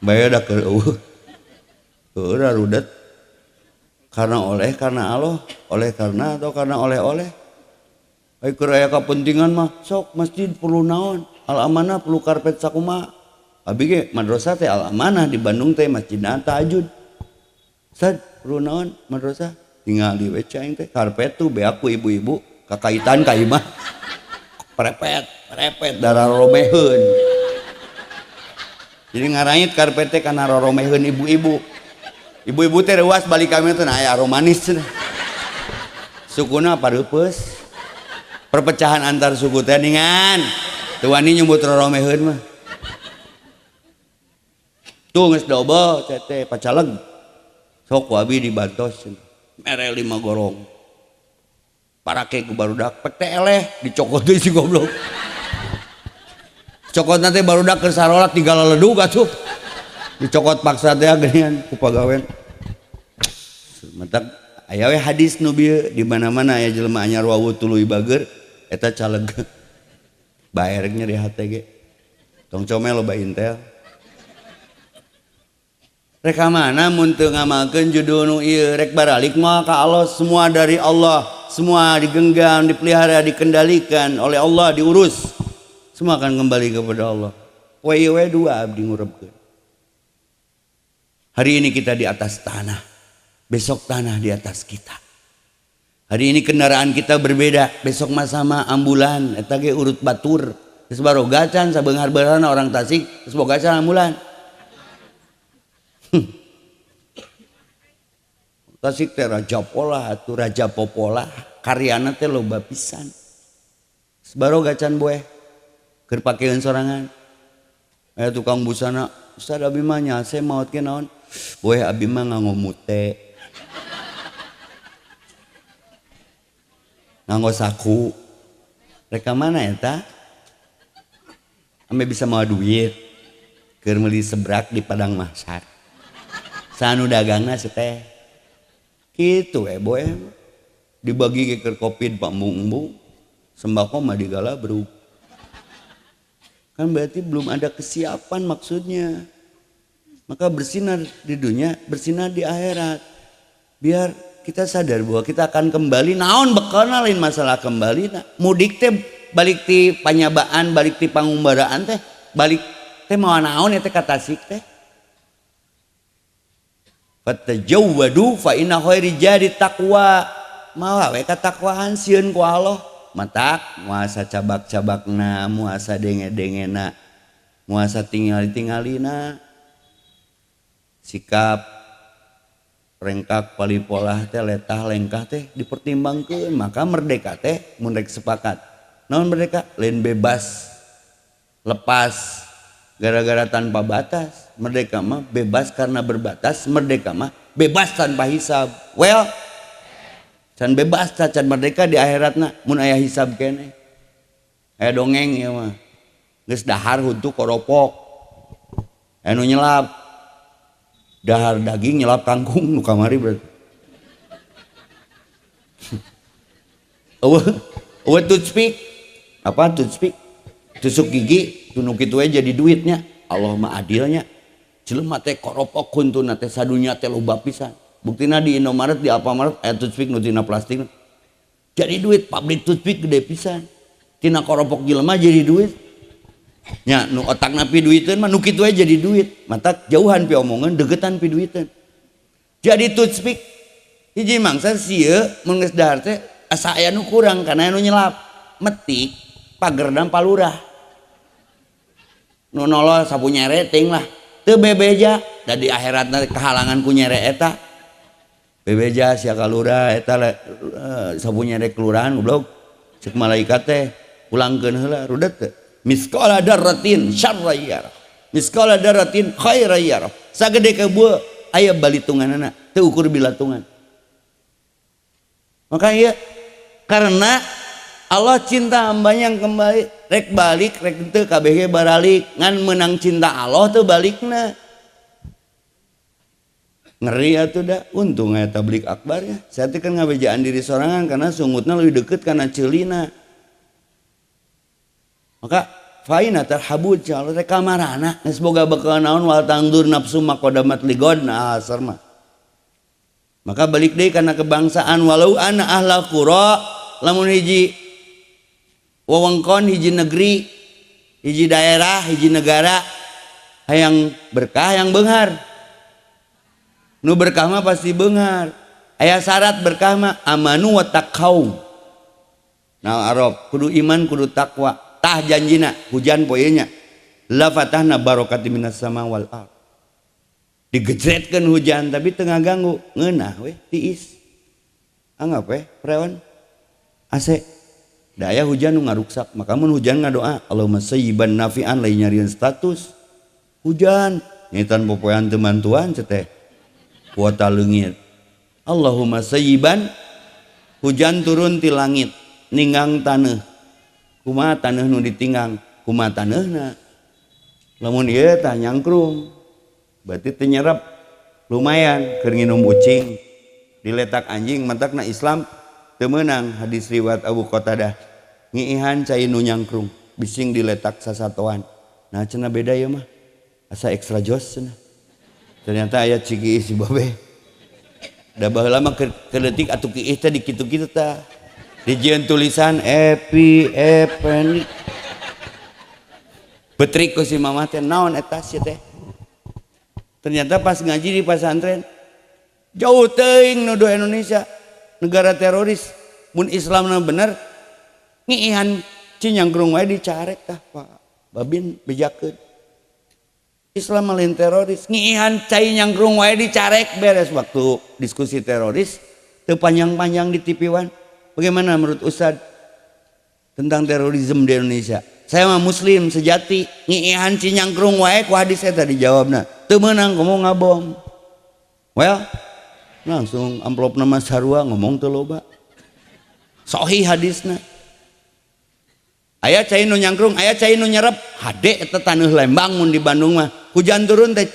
Bae da keur eueuh. Heueuh rudet. Karena oleh, karena Allah, oleh karena atau karena oleh-oleh. Ai keur aya kapentingan mah sok masjid perlu naon, al amanah perlu karpet sakumaha. Abi ge madrasah teh al amanah di Bandung teh masjidna tahajud. Sad perlu naon madrasah tinggal di we aing teh karpet tuh beaku ibu-ibu kakaitan ka imah. Perepet darah romeheun. Jadi ngarangit karpet teh kana romeheun ibu-ibu. Ibu-ibu teh reuas balik kami teh aya romanis cenah. Sukuna pareupeus. Perpecahan antar suku teh ningan. Teu wani nyebut romeheun mah. Tuh geus double teh pacaleg. Sok ku abi dibantos cenah. Mere 5 gorong. Parake ku barudak pek teh eleh dicokot deui si goblok. Cokotna teh barudak keur sarolat tinggal ledug atuh. Dicokot paksa teh geunian ku pagawean. Matak aya we hadis nu bieu di mana-mana aya jelema anyar wawuh tuluy bager eta caleg. Bae rek nyeri hate ge. Tong comel loba intel. Rek ka mana mun teu ngamalkeun judul nu ieu rek baralik mah ka Allah, semua dari Allah, semua digenggam, dipelihara, dikendalikan oleh Allah, diurus. Semua akan kembali kepada Allah. We dua abdi ngurebkeun. Hari ini kita di atas tanah, besok tanah di atas kita. Hari ini kendaraan kita berbeda, besok mah sama ambulan, eta ge urut batur. Geus baroga can sabeunghar-beunghar orang Tasik, geus boga can ambulan. Tasik teh Raja Pola atuh Raja Popola, karyana teh loba pisan. Geus baroga can boeh keur pakeun sorangan. Aya tukang busana, Ustaz abi mah nyase maot ke naon? Boeh abi mah nganggo mute. Nganggo saku. Rek ka mana eta? Ame bisa mawa duit. Keur meuli sebrak di Padang Mahsyar. Sanu dagangna teh. Kitu boeh. Dibagi ke keur Covid Pak Embung. Sembako mah digalabruk. Kan berarti belum ada kesiapan maksudnya. Maka bersinar di dunia, bersinar di akhirat. Biar kita sadar bahwa kita akan kembali. Naon bekalna lain masalah kembali. Mudik teh balik ti panyabaan, balik ti pangumbaraan teh, balik teh mau naon eta ka Tasik teh. Fatajawwadu fa inna khairi jadi taqwa. Mawa we katakwaan sieun ku Allah. Matak muasa cabak-cabakna, muasa denge-dengena, muasa tingali-tingalina. Sikap rengkak palipolah teh letah lengkah teh dipertimbangkeun, maka merdeka teh mun rek sepakat. Naon merdeka? Lain bebas, lepas gara-gara tanpa batas. Merdeka mah bebas karena berbatas, merdeka mah bebas tanpa hisab. Well, can bebas can merdeka di akhiratna mun aya hisab keneh. Aya dongeng ieu mah. Geus dahar huntu koropok. Anu nyelap dahar daging nyelap kangkung nu kamari berarti. Eueuh toothpick. Apa toothpick? Tusuk gigi, tunu kitu we jadi duitnya. Allah mah adilnya. Jelema teh koropok kuntuna teh sadunya teh loba pisan. Buktina di Indomaret di Alfamart aya toothpick nu tina plastik. Jadi duit pabrik toothpick gede pisan. Tina koropok jelema jadi duit. Nya nu otakna pi duiteun mah nu kitu we jadi duit. Mata jauhan pi omongan, degetan pi duiteun. Jadi toothpick hiji mangsa sieu mun geus dahar teh asa aya nu kurang kana anu nyelap. Metik pagerdam palurah. Nu nolol sapu nyere ting lah. Teu bebeja da di akhiratna kehalangan ku nyere eta. Bebeja sia ka lurah eta sapu nyere kelurahan goblok. Ceuk malaikat teh pulangkeun heula rudet teh. Misqala darratin syarra yarah. Misqala darratin khaira yarah. Sagede kebeu aya balitunganna teu ukur bilatungan. Maka ieu karena Allah cinta hambanya yang kembali rek balik rek teu kabeh baralik ngan menang cinta Allah teu balikna. Ngeri atuh da untung aya tablik akbar ya. Saya teh kan ngabejaan diri sorangan karena sungutna lebih deket kana ceulina. Maka faina tarhabud Allah teh kamarana geus boga bekal naon wal tangdur nafsu maqadamat ligod nah asar mah. Maka balik deui kana kebangsaan walau ana ahla qura lamun hiji wewengkon hiji negeri hiji daerah hiji negara hayang berkah yang beunghar nu berkah mah pasti beunghar aya syarat berkah mah amanu wa taqau nah Arab kudu iman kudu takwa tah janjina hujan poe nya la fatahna barakati minas sama wal ard digejretkeun hujan tapi teu ngaganggu ngeunah we tiis anggap we preon ase daya hujan nu ngaruksak maka mun hujan ngadoa Allahumma sayyiban nafi'an lain nyarian status hujan nyetan popoean teu mantuan teh kuota leungit Allahumma sayyiban hujan turun ti langit ninggang taneuh kumaha taneuh nu ditinggang kumaha taneuna lamun ieu tah nyangkrung berarti teu nyerep lumayan keur nginum ucing diletak anjing mantakna Islam teu meunang hadis riwayat Abu Qatadah ngiihan cai nu nyangkrung bising diletak sasatoan nah cenah beda ya mah asa extra jos cenah ternyata aya cigi si babe da baheula mah kedetik atuh kiih teh di kitu-kitu tah dijieun tulisan epi epen betrik ku si mama teh naon eta sia teh ternyata pas ngaji di pesantren jauh teuing nuduh Indonesia negara teroris mun Islamna bener ngiihan cinyangkrung wae dicarek tah Pak Babin bejakeun Islam lain teroris ngiihan cai nyangkrung wae dicarek beres waktu diskusi teroris teu panjang-panjang di TV One bagaimana menurut Ustad tentang terorisme di Indonesia saya mah muslim sejati ngiihan cinyangkrung wae ku hadis eta dijawabna teu meunang ngomong ngabom well langsung amplop nama sarua ngomong teu loba sahih hadisna aya cai nu nyangkrung aya cai nu nyerep hade eta taneuh Lembang mun di Bandung mah hujan turun teh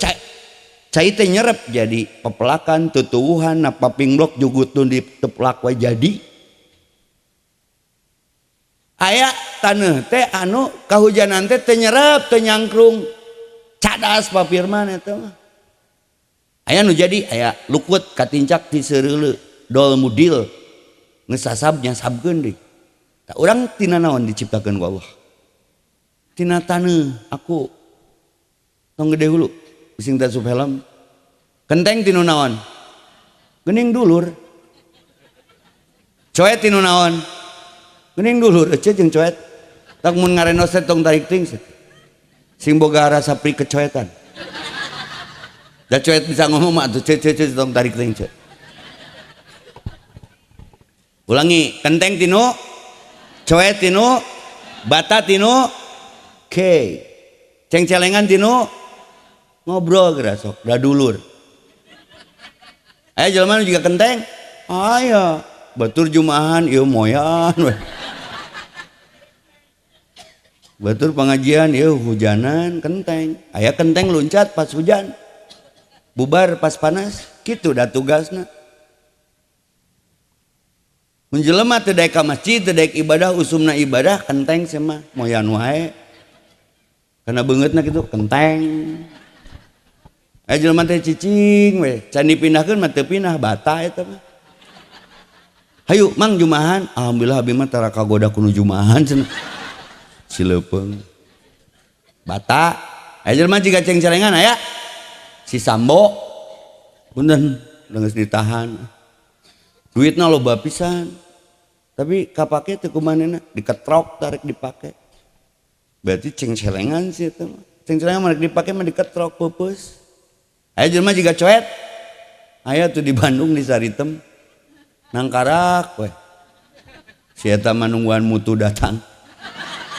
cai teh nyerep jadi pepelakan tutuwuhan na papingblok jugutun di teplak wae jadi aya taneuh teh anu kahujanan teh teu nyerep teu nyangkrung cadas papirman eta mah aya nu jadi aya lukut katincak ti seureuleu dol mudil geus sasab nyasabkeun deui tah urang tina naon diciptakeun ku Allah tina taneuh aku tong gede hulu bising tasup helm kenteng tinu naon geuning dulur coet tinu naon geuning dulur ece jeung coet tak mun ngarenos tong tarik ting sing boga rasa pri kecoetan da coet bisa ngomong mah tuh ce tong tarik ting ce ulangi kenteng tinu coet tinu bata tinu ke ceng-celengan tinu ngobrol geura sok da dulur aya jelema nu juga kenteng aya batur jumahan ieu moyan we batur pengajian ieu hujanan kenteng aya kenteng luncat pas hujan bubar pas panas kitu da tugasna Mun jelema teu daek ka masjid, teu daek ibadah, usumna ibadah kenteng sama moyan wae. Karena beungeutna kitu kenteng. Jelema teh cicing we, can dipindahkeun mah teu pindah bata eta mah. Hayu mang jumahan, alhamdulillah abi mah tara kagoda kudu jumahan cenah. Cileupeng. Bata, jelema jiga ceng-celengan aya. Si Sambo punten geus ditahan. Duitna loba pisan. Tapi kapake teu kumanehna, diketrok tarik dipake. Berarti ceng-celengan sih eta mah. Ceng-celengan mah dipake mah diketrok peupeus. Aya jelema jiga coet. Aya tuh di Bandung di Saritem. Nangkarak weh. Si eta mah nungguan mutu datang.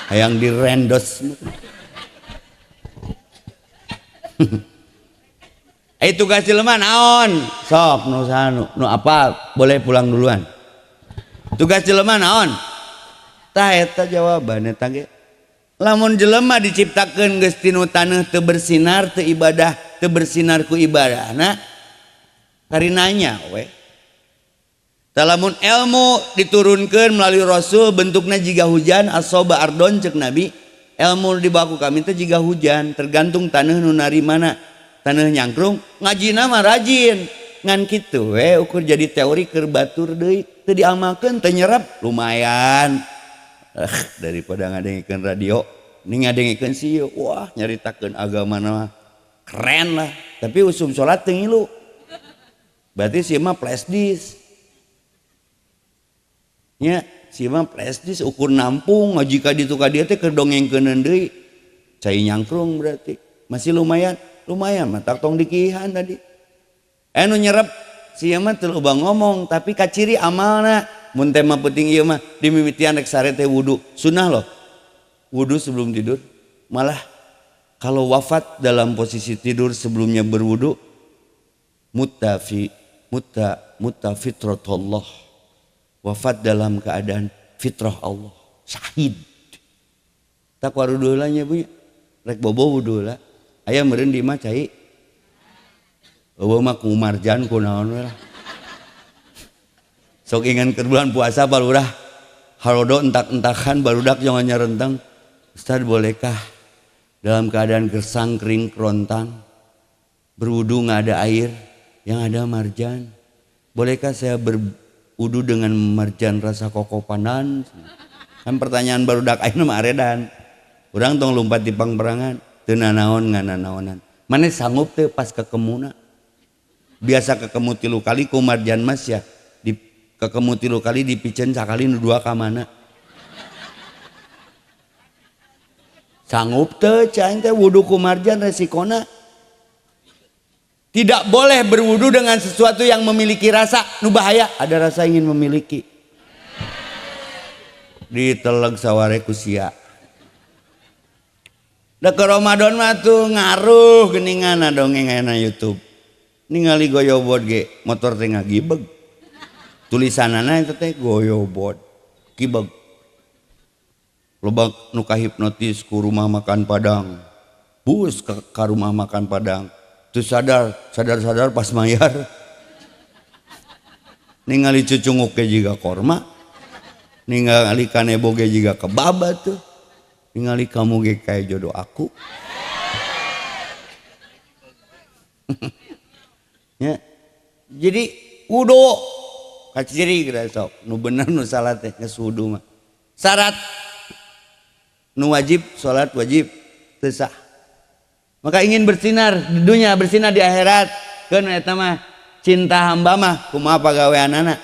Hayang direndos. Tugas jelema naon? Sok nu apa boleh pulang duluan. Tugas jelema naon? Tah eta jawaban eta ge. Lamun jelema diciptakeun geus tinu taneuh teu bersinar teu ibadah, teu bersinar ku ibadahna karinanya we. Lamun ilmu diturunkeun melalui Rasul bentukna jiga hujan asoba ardon cek Nabi. Ilmu dibaku kami teh jiga hujan, tergantung taneuh nu narimana. Taneuh nyangkrung ngajina mah rajin. Ngan kitu we ukur jadi teori keur batur deui, teu diamalkeun teu nyerep lumayan. Daripada ngadengikeun radio, ning ngadengikeun sieu, wah nyaritakeun agama mah keren lah. Tapi usum salat teu ngilu. Berarti sieu mah flash disk. Nya sieu mah flash disk ukur nampung ngaji ka ditu ka dieu teh keur dongengkeuneun deui. Cai nyangkrung berarti. Masih lumayan mah tak tong dikihan tadi. Nu nyerep sieu mah teu loba ngomong tapi kaciri amalna. Mun teh mah penting ieu mah dimimitian rek sare teh wudu. Sunnah loh. Wudu sebelum tidur. Malah kalau wafat dalam posisi tidur sebelumnya berwudu mutta fitratullah. Wafat dalam keadaan fitrah Allah, syahid. Tak warudu heula nya Bu. Rek bobo wudu heula. Aya meureun di imah cai. Eueuh mah ku marjan ku naon we lah. Sok ingan keur bulan puasa balurah halodo entak-entakan barudak jangan nyarentang. Ustaz bolehkah dalam keadaan gersang kering kerontang berwudu enggak ada air yang ada marjan? Bolehkah saya berwudu dengan marjan rasa kokopanan? Kan pertanyaan barudak ayeuna mah aredan. Urang tong lompat di pangperangan teu nanaon ngananaonan. Maneh sanggup teu pas ke kemuna? Biasa ke kemu 3 kali ku marjan mas ya. Di ke kemu 3 kali dipiceun sakali nu 2 ka mana? Sanggup teu caing teh wudu ku marjan resikona? Tidak boleh berwudu dengan sesuatu yang memiliki rasa nu bahaya. Ada rasa ingin memiliki. Diteleg saware ku sia. Da ke Ramadan mah tuh ngaruh geuningan dongeng aya na YouTube. Ningali goyobot ge motor teh ngagibeg. Tulisanana eta teh goyobot kibeg. Loba nu kahipnotis ku rumah makan Padang. Bus ka rumah makan Padang. Tuh sadar pas mayar. Ningali cucunguk ge jiga korma. Ningali kanebo ge jiga kebaba tuh. Ningali kamu ge kayak jodoh aku. Ya. Jadi wudu kaciri geura sok nu bener nu salah teh geus wudu mah. Syarat nu wajib salat wajib teu sah. Maka ingin bersinar di dunia, bersinar di akhirat. Keun eta mah cinta hamba mah kumaha pagaweanana.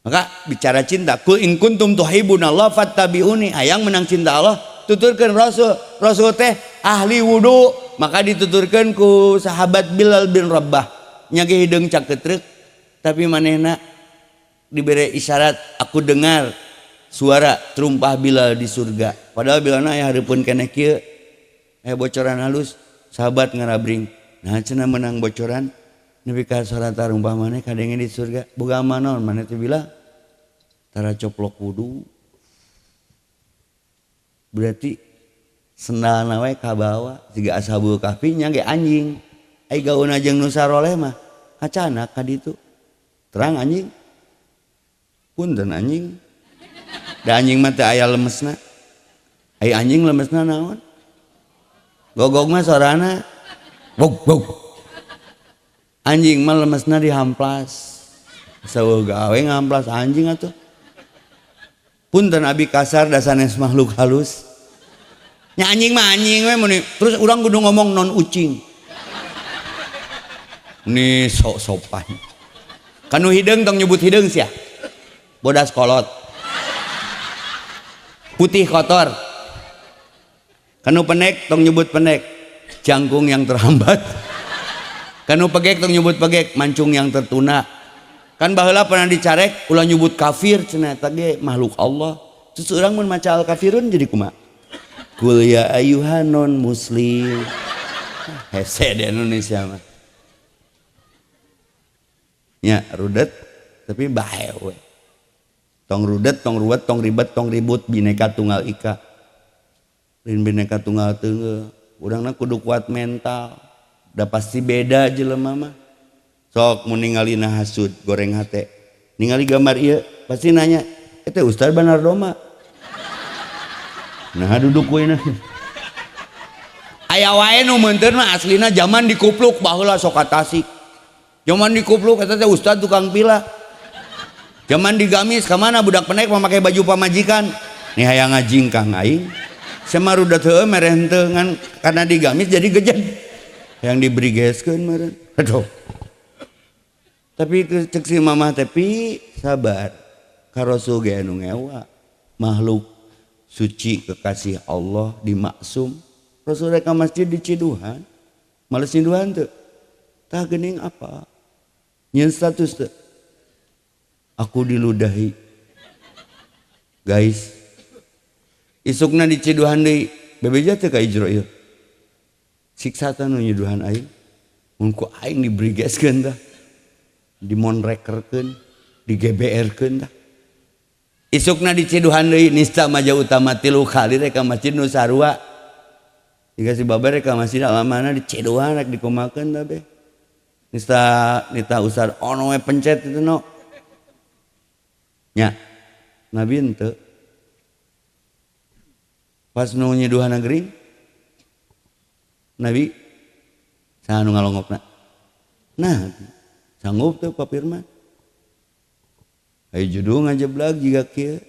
Maka bicara cinta, kul in kuntum tuhibbunallah fattabi'uni. Hayang menang cinta Allah, tuturkeun Rasul. Rasul teh ahli wudu, maka dituturkeun ku sahabat Bilal bin Rabah. Nya ge hideung caketrek, tapi manehna diberi isyarat, aku dengar suara terumpah Bilal di surga. Padahal Bilalna aya hareupeun keneh kieu. Bocoran halus, sahabat ngarabring. Nah cenah menang bocoran, nepi ka salat tarumpah maneh kadenge di surga. Boga amal maneh teh bilang tara coplok wudu. Berarti sendalna we kabawa siga ashabul kahfi nya ge anjing. Ai gauna jeung nu saroleh mah kacanak ka ditu. Terang anjing. punten anjing da anjing mah teu aya lemesna aya anjing lemesna naon gogog mah sorana gog gog anjing mah lemesna dihamplas saeueuh gawe ngamplas anjing atuh punten abi kasar da sanes makhluk halus nya anjing mah anjing we mun terus urang kudu ngomong non ucing ni sok sopan kanu hideung tong nyebut hideung sia bodas kolot putih kotor kanu pendek tong nyebut pendek jangkung yang terhambat kanu pegek tong nyebut pegek mancung yang tertuna kan baheula pernah dicarek ulah nyebut kafir cenah eta ge makhluk Allah terus urang mun maca al kafirun jadi kumaha kul ya ayyuhan non muslim hese di Indonesia mah nya rudet tapi bae we tong rudet tong ruwet tong ribet tong ribut bineka tunggal ika lain bineka tunggal teu urangna kudu kuat mental da pasti beda jelema mah sok mun ningalina hasud goreng hate ningali gambar ieu pasti nanya eta Ustaz Banardo mah nah duduk we na aya wae nu meunteun mah aslina zaman dikupluk baheula sok ka Tasik zaman dikupluk eta teh Ustaz tukang pila zaman digamis kemana budak pendek memakai baju pamajikan nih hayang ngajingkang aing samarudat heueuh mereh henteu ngan karena digamis jadi gejeg yang diberi geskeun meureun aduh tapi cek si mamah tapi sabar ka Rasul ge anu ngewa makhluk suci kekasih Allah dimaksum Rasul rek ka masjid di Ciduhan males Ciduhan teu tah geuning apa nyeun status teu aku diludahi guys isukna di Ciduhan deui bebeja teu ka ijro ieu siksa tanu nyuduhan aing mun ku aing diberi geskeun tah dimonrekerkeun digeberkeun tah isukna di Ciduhan deui nista maja utama 3 kali rek ka Masjid Nu Sarua jika si babar rek ka masjid alamana di Ciduhan rek dikumakeun tah be nista usar ono we pencet itu no nya Nabi ente pas nu nyiduhan negeri Nabi saha nu ngalongokna nah sanggup tuh Pak Firman ayo judul ngajeblag jika kieu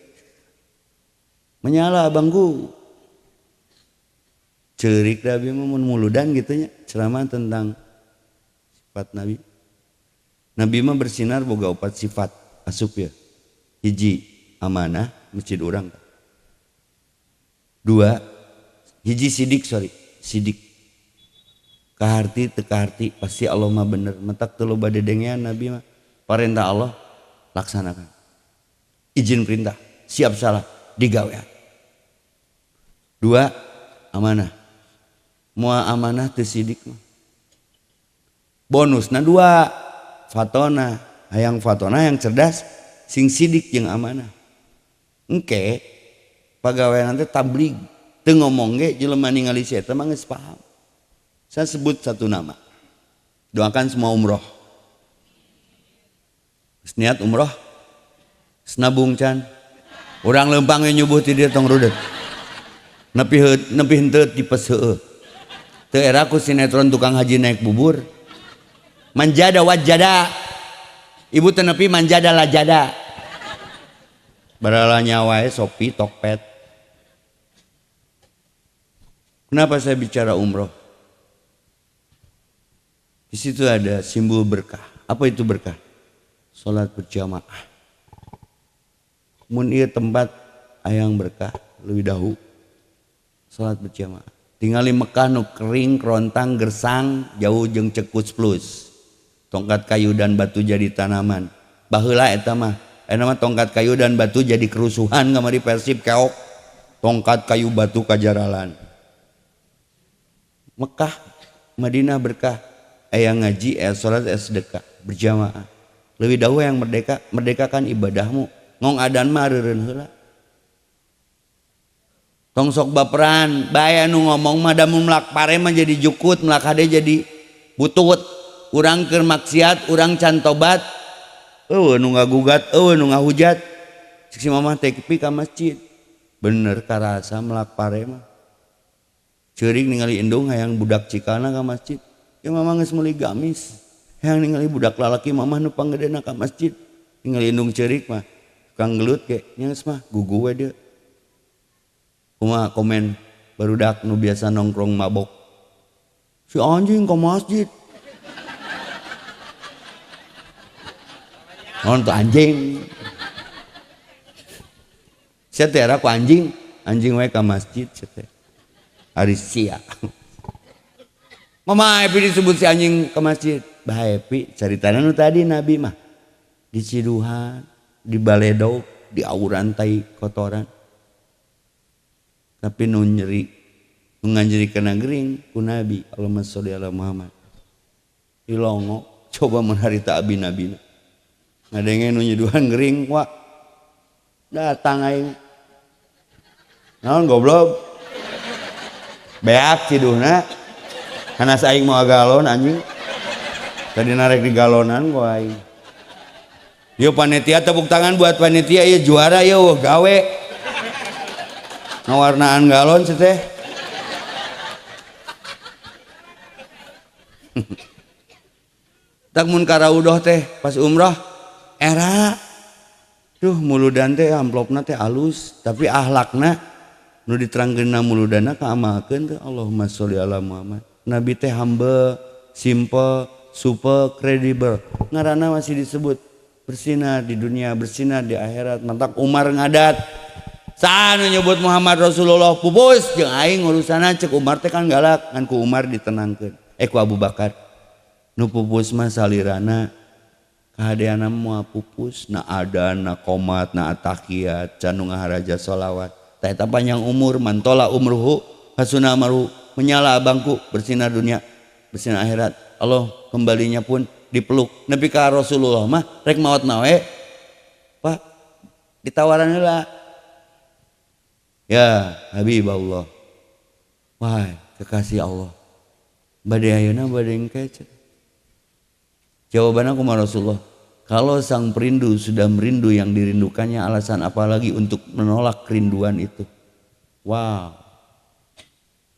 menyala abangku ceurik da abdi mun muludan gitu nya ceramah tentang sifat Nabi Nabi mah bersinar boga 4 sifat asup ya hiji amanah masjid urang 2 hiji sidik kaharti teu kaharti pasti Allah mah bener mentak teu loba dedengean Nabi mah parentah Allah laksanakan izin perintah siap salah digawean 2 amanah moal amanah teu sidik mah bonusna 2 fatona hayang fatona yang cerdas sing sidik jeung amanah engke pagawean teh tabligh teu ngomong ge jelema ningali si eta mah geus paham saya sebut satu nama doakan semua umroh geus niat umroh geus nabung can urang leumpang we nyubuh ti dieu tong rudet nepi henteu tipes heueuh teu era ku sinetron tukang haji naik bubur manjada wajada ibu teu nepi manjada lajada barala nyawae Sopi Tokped. Kenapa saya bicara umroh? Di situ ada simbol berkah. Apa itu berkah? Salat berjamaah. Mun ieu tempat hayang berkah leuwih dahulu. Salat berjamaah. Tingali Mekah nu kering, kerontang, gersang, jauh jeung cekus plus. Tongkat kayu dan batu jadi tanaman. Baheula eta mah nama tongkat kayu dan batu jadi kerusuhan kamari Persib keok tongkat kayu batu kajaralan Mekah Madinah berkah aya ngaji aya salat aya sedekah berjamaah leuwih dahulu yang merdekakan ibadahmu ngong adan mah reureun heula tong sok baperan bae anu ngomong mah da mun melak pare mah jadi jukut melak hade jadi butut urang keur maksiat urang can tobat nu ngagugat nu ngahujat si mamah teh pi ka masjid bener karasa melak pare mah ceurik ningali indung hayang budak cikana ka masjid ya mamah geus meuli gamis hayang ningali budak lalaki mamah nu panggedena ka masjid ningali indung ceurik mah kang gelut ge nyaes mah gugu we dieu kumaha komen barudak nu biasa nongkrong mabok si anjing ke masjid nonton anjing saya teh ku anjing we ke masjid saya teh hari sia mama epi disebut si anjing ke masjid bah epi caritana nu tadi nabi mah di ciduhan di baledog di auran tai kotoran tapi nu nyeri nganjeri kena gering ku nabi Allahumma sholli ala Muhammad ilongo coba menharita abi nabina ngadenge nu nyeduhan gering wak datang aing naon goblok beak ciduhna kana saing mau galon anjing tadi narek di galonan ku aing yo panitia tepuk tangan buat panitia ya juara yo gawe ngawarnaan galon teh tak mun karaudoh teh pas umroh era duh muludan teh amplopna teh alus tapi ahlakna nu diterangkeunna muludana kaamalkeun teh Allahumma sholli ala Muhammad nabi teh humble simple super credible ngaranna masih disebut bersinar di dunia bersinar di akhirat mantak Umar ngadat sanu nyebut Muhammad Rasulullah pupus jeung aing urusana cek Umar teh kan galak ngan ku Umar ditenangkeun ku Abu Bakar nu pupus mah salirana kahadeana moal pupus na adan na qomat na atahiyat can nu ngaharaja sholawat ta eta panjang umur mantola umruhu hasuna amaru menyala abangku bersinar dunia bersinar akhirat Allah kembalinya pun dipeluk nepi ka Rasulullah mah rek maot nawe Pak ditawaran heula ya Habibullah wahai kekasih Allah bade ayeuna bade engke jawabannya kumaha Rasulullah kalau sang perindu sudah merindu yang dirindukannya alasan apa lagi untuk menolak kerinduan itu wow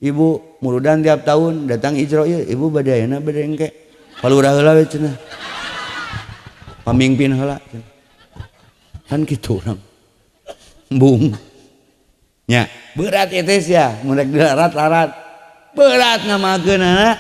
ibu muludan tiap tahun datang ijro ieu ibu bade ayeuna bade engke palurah heula we cenah pamimpin heula kan kitu urang embung nya berat itu ya murek dilarat-larat berat ngamakeunana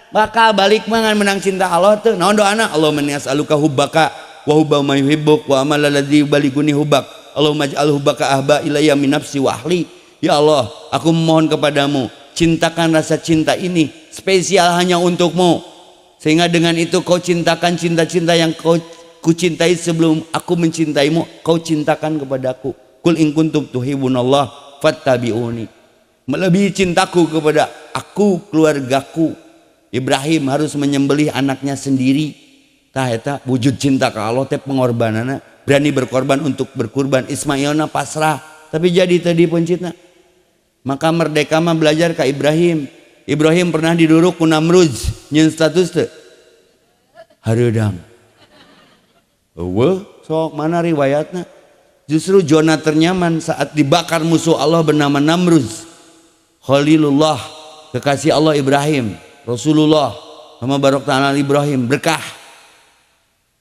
bakal balik mangan menang cinta Allah tuh naon doana Allahumma as'aluka hubbaka wa hubba ma yuhibbuk wa amal ladzi yubaliguni hubbak Allahumma ij'al hubbaka ahba ilayya min nafsi wa ahli ya Allah aku memohon kepadamu cintakan rasa cinta ini spesial hanya untukmu sehingga dengan itu kau cintakan cinta-cinta yang kau kucintai sebelum aku mencintaimu kau cintakan kepadaku kul in kuntum tuhibunallah fattabi'uni melebihi cintaku kepada aku keluargaku Ibrahim harus menyembelih anaknya sendiri tah eta wujud cinta ka Allah teh pengorbanana berani berkorban untuk berkurban Ismailna pasrah tapi jadi tadi pencitna maka merdeka mah belajar ka Ibrahim pernah diduruk ku Namrud nyeun status teh hareudang eueuh sok mana riwayatna justru zona ternyaman saat dibakar musuh Allah bernama Namrud Khalilullah kekasih Allah Ibrahim Rasulullah sama barok tanah Ibrahim berkah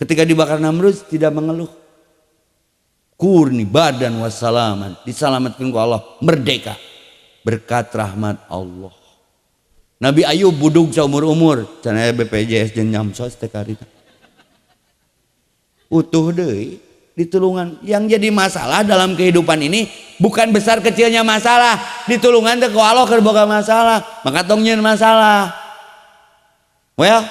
ketika dibakar Namrud tidak mengeluh kurni badan wassalaman diselamatkan ku Allah merdeka berkat rahmat Allah Nabi Ayub budug saumur-umur cenah BPJS jeung nyamsos teh karita utuh deui ditulungan yang jadi masalah dalam kehidupan ini bukan besar kecilnya masalah ditulungan teh ku Allah keur boga masalah maka tong nyeun masalah well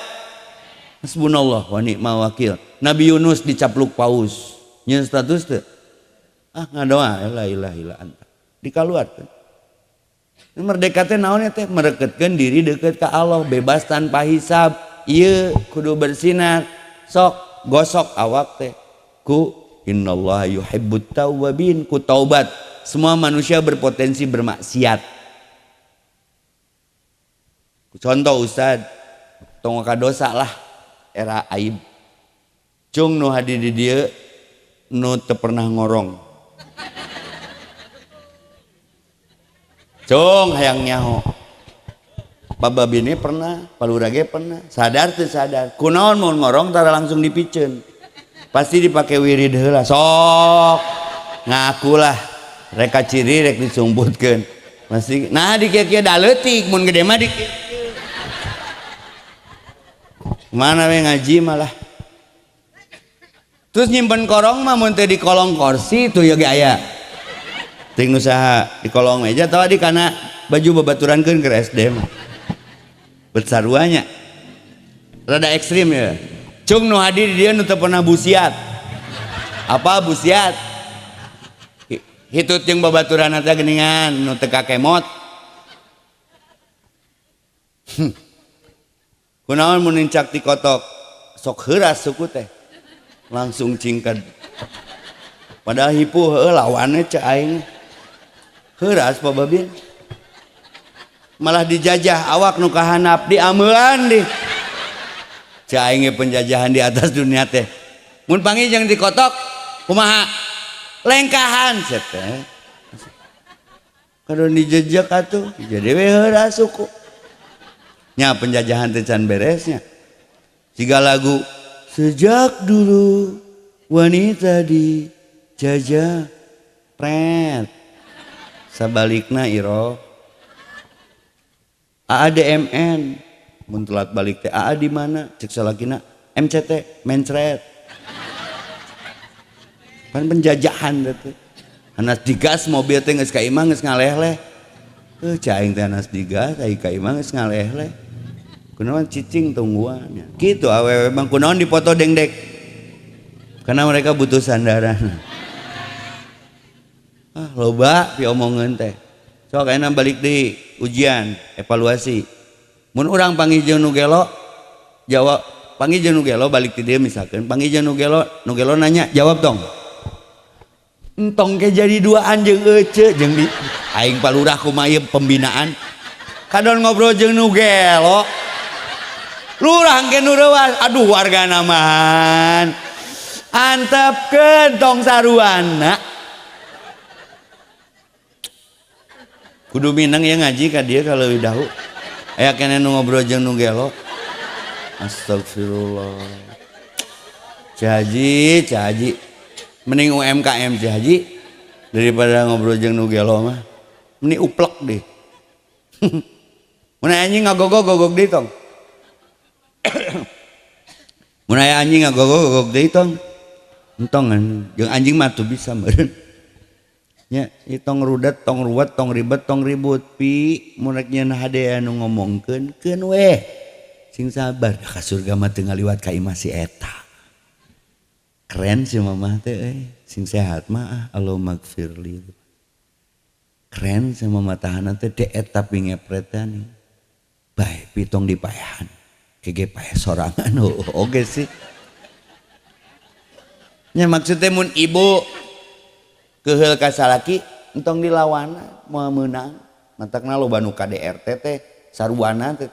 hasbunallah wa ni'mal wakil Nabi Yunus dicapluk paus nyeun status teh ngadoa la ilaha illa anta dikaluarkeun merdeka teh naon teh mereketkeun diri deukeut ka Allah bebas tanpa hisab ieu kudu bersinar sok gosok awak teh ku innallaha yuhibbut tawwabin ku taubat semua manusia berpotensi bermaksiat contoh Ustad tong kadosa lah era aib cung nu hadi di dieu nu teu pernah ngorong Cung hayang nyaho. Bababine pernah, palurage pernah. Sadar teu sadar. Kunaon mun ngorong tara langsung dipiceun. Pasti dipake wirid heula. Sok ngakulah. Rek ciri rek disumbutkeun. Pasti nah di kieu-kieu da leutik mun gede mah di kieu. Mana we ngaji malah. Terus nyimpen korong mah mun teu di kolong kursi tuh ya ge aya. Ting nu saha di kolong meja tadi kana baju babaturankeun ke SD mah. Bersaruanya rada ekstrim ya. Cung nu hadir dia nu teu pernah busiat. Apa busiat? Hitut jeung babaturan teh geuningan nu teu kakemot. Kunaon mun cak ti kotok sok heuras suku teh. Langsung cingked. Padahal hipu heuh lawannya cek aing. Heuras bababin. Malah dijajah awak nu kahanap diameuan di. Cek aing penjajahan di atas dunia teh. Mun pangijeng dikotok kumaha? Lengkahan set teh. Kadon dijejak atuh, jadi we heuras suku. Nya penjajahan teh can beresnya. Siga lagu sejak dulu wanita dijajah pret. Sabalikna iro AADMN mun telat balik teh AA di mana cek salakina MCT mencret pan penjajahan teh anas digas mobil teh geus ka imah geus ngaleh-leh cai aing teh anas digas ai ka imah geus ngaleh-leh kunaon cicing tungguannya kitu awewe bang kunaon dipoto dengdek karena mereka butuh sandaran loba pi omongeun teh sok ayeuna balik di ujian evaluasi mun urang pangijeun nu gelo jawab pangijeun nu gelo balik ti dieu misalkeun pangijeun nu gelo nanya jawab tong entong ke jadi duaan jeung ece jeung di aing palurah kumaha pembinaan kadon ngobrol jeung nu gelo lurah engke nu reuwas aduh wargana mahan antepkeun tong saruana kudu minang ya ngaji ka dia kalau dahu aya keneh nu ngobrol jeung nu gelo astagfirullah Haji mending UMKM Haji daripada ngobrol jeung nu gelo mah mending uplek deh mun anjing ngagogog deui tong mun aya anjing ngagogog deui tong entong jeung anjing mah tuh bisa meureun nya tong rudet tong ruwet tong ribet tong ribut pi mun rek nyeun hade anu ngomongkeun keun weh sing sabar ka surga mah teu ngaliwat ka imah si eta keren si mamah teh sing sehat mah Allahumma gfirli keren si mamah tahanan teh de eta pi ngepretan bae pi tong dipaehan kege pae sorangan oge sih nya maksudnya mun ibu keheul ka salaki entong dilawana moal meunang mantakna loba nu KDRT teh saruana teh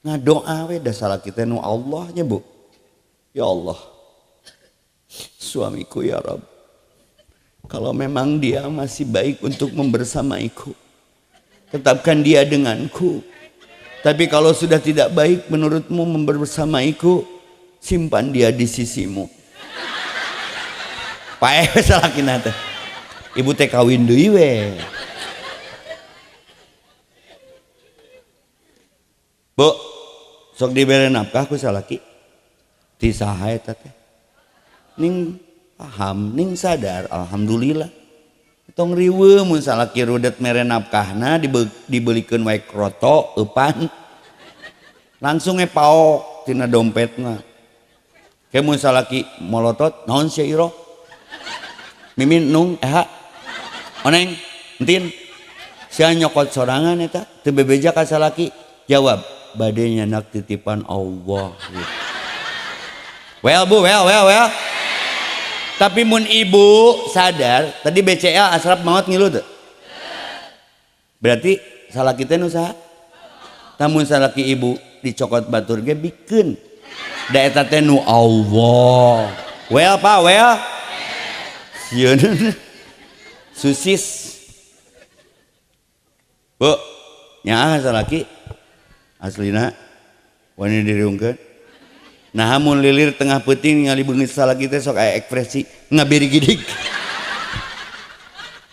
ngadoa we da salaki teh nu Allah nya Bu ya Allah suamiku ya Rabb kalau memang dia masih baik untuk membersamaiku tetapkan dia denganku tapi kalau sudah tidak baik menurutmu membersamaiku simpan dia di sisimu pae salakina teh ibu teh kawin deui we Bu sok dibere nafkah ku salaki ti saha eta teh ning paham ning sadar alhamdulillah tong riweuh mun salaki rudet mere nafkahna dibelikeun wae kroto eupan langsung paok tina dompetna ke mun salaki molotot naon sia iro mimin nung oneng entin sia nyokot sorangan eta teu bebeja ka salaki jawab bade nyanak titipan Allah well Bu well tapi mun ibu sadar tadi BCL asrap maut ngilu tuh berarti salaki teh nu saha tamun salaki ibu dicokot batur ge bikeun da eta teh nu Allah well pa well sieun susis Bu nyaah salaki aslina wani diriungkeun nah mun lilir tengah peuting ningali beungeut salaki teh sok aya ekspresi ngabiri gidik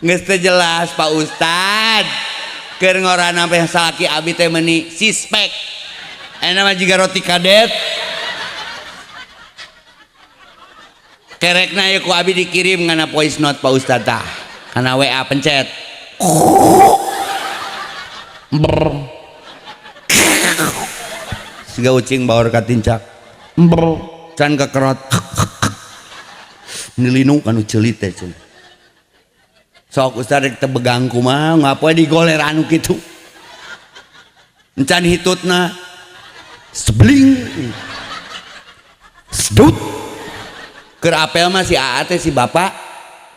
geus teh jelas Pak Ustad keur ngorana teh salaki abi teh meuni sispek aya mah jiga roti kadet kerekna ya ku abi dikirim ngana voice note Pak Ustad tah kana WA pencet siga ucing baur katincak can kekerot nilinu kanu ceulit teh sok Ustad rek teu begang kumaha ngapoe digoler anu kitu encan hitutna sebling sedut keur apel mah si Aa teh si bapak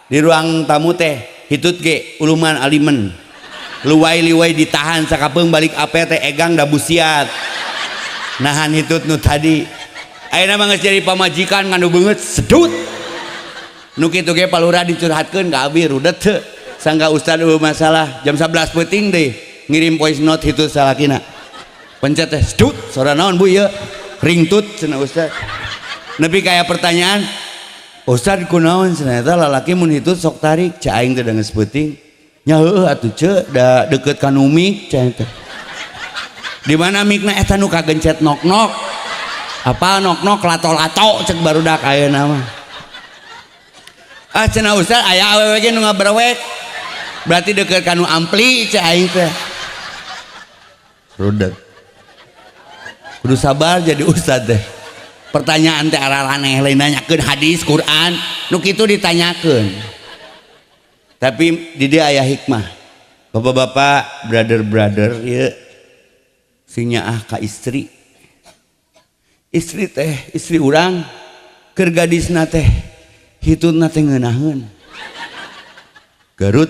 di ruang tamu teh hitut ge uluman alimen luwai-liwai ditahan sakapeung balik apel teh egang da busiat nahan hitut nu tadi ayeuna mah geus jadi pamajikan nganu beungeut sedut nu kitu ge palura dicurhatkeun ka abi rudet teu sangga Ustad eueuh masalah jam 11 peuting deui ngirim voice note hitut salakina pencet teh sedut sora naon bu ieu ringtut cenah Ustad nepi kaya pertanyaan Ustad kunaon cenah eta lalaki mun hitut sok tarik cai aing teh da geus peuting nya heueuh atuh ce da deukeut ka nu mik cenah teh di mana mikna eta nu kagencet nok-nok apa nok-nok lato-lato cek barudak ayeuna mah cenah Ustad aya awewe ge nu ngabrewek berarti deukeut ka nu ampli cek aing teh rudet kudu sabar jadi Ustad teh pertanyaan teh araraneh lain nanyakeun hadis Quran nu kitu ditanyakeun tapi di dia aya hikmah bapak-bapak brother ieu sing nyaah ka istri teh istri urang keur gadisna teh hitutna teh ngeunaheun Garut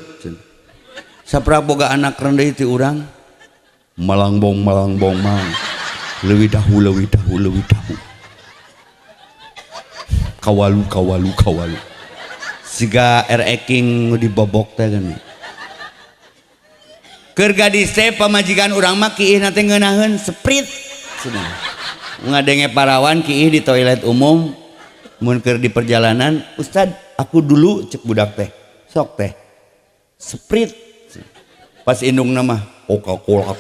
sapra boga anak rendah ti urang malangbong mang leuwih dahu kawalu siga King dibobok teh kan keur gadis teh pamajikan urang mah kiih na teh ngeunaheun sprit cenah ngadenge parawan kiih di toilet umum mun keur di perjalanan Ustad aku dulu cek budak teh sok teh sprit pas indungna mah Coca-Cola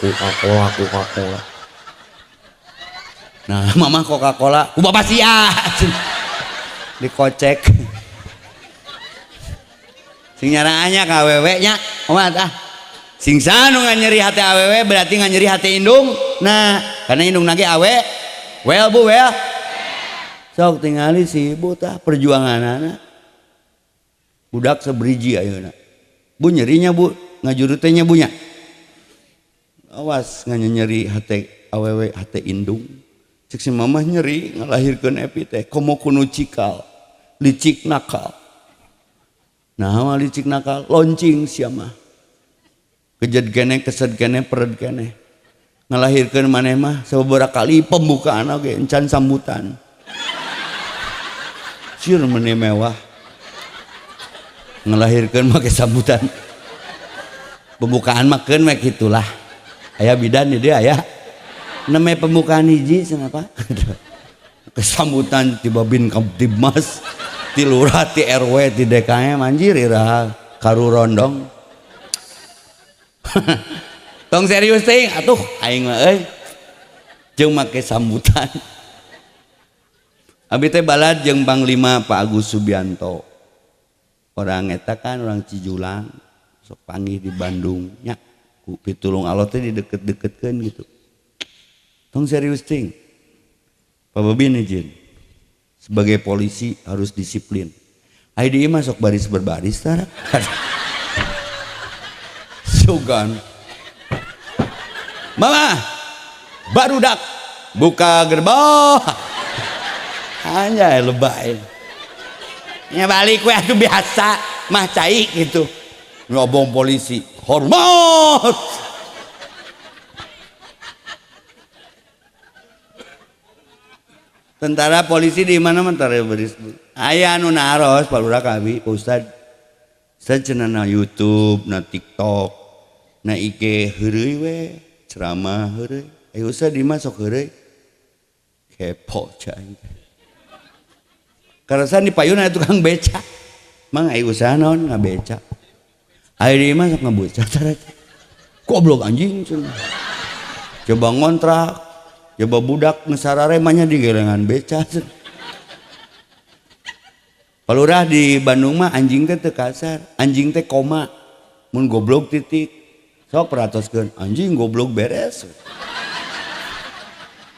nah mama Coca-Cola ku bapak sia dikocek sing nyaraannya ka awewe nya kumaha tah sing sanu nganyeri hati awewe berarti nganyeri hati indung nah karena indung lagi awe well bu well sok tingali si ibu tah perjuangan anak budak sebriji ayeuna bu nyerinya bu ngajurutenya bu nya awas nganyeri hati awewe hati indung cek si mamah nyeri ngalahirkeun epi teh komo kuno cikal licik nakal nah licik nakal loncing sia mah kejed kene kesed kene pered kene ngalahirkeun maneh mah sababaraha kali pembukaan oge encan sambutan sieun meuni mewah ngalahirkeun make sambutan pembukaan mah keun mah kitulah aya bidan di dia aya namanya pembukaan hiji kenapa kesambutan ti Babin Kamtibmas ti lurah ti RW ti DKM anjir iraha karu rondong tong serius teh atuh aing mah euy jeung make sambutan abi teh balad jeung Panglima Pak Agus Subianto orang eta kan orang Cijulang sok panggih di Bandung nya ku pitulung Allah teh dideket-deketkeun gitu tong serius ting Pak Babin izin sebagai polisi harus disiplin ID masuk baris berbaris tara sugan mama barudak buka gerbang hanya lebay nya balik we atuh biasa mah cai gitu ngobong polisi hormat tentara polisi di mana mentara baris aya anu naros palura kabi Pak Ustad sajenna na YouTube na TikTok na ike heureuy we ceramah heureuy aya usah dimasok heureuy kepo cai karasan di payuna tukang beca mang aya usaha naon ngabeca aya di masok ngabeca goblok anjing coba ngontrak coba budak ngesarare mah nya di gelengan beca palurah di Bandung mah anjing teh teu kasar anjing teh koma mun goblok titik sok peratoskeun anjing goblok beres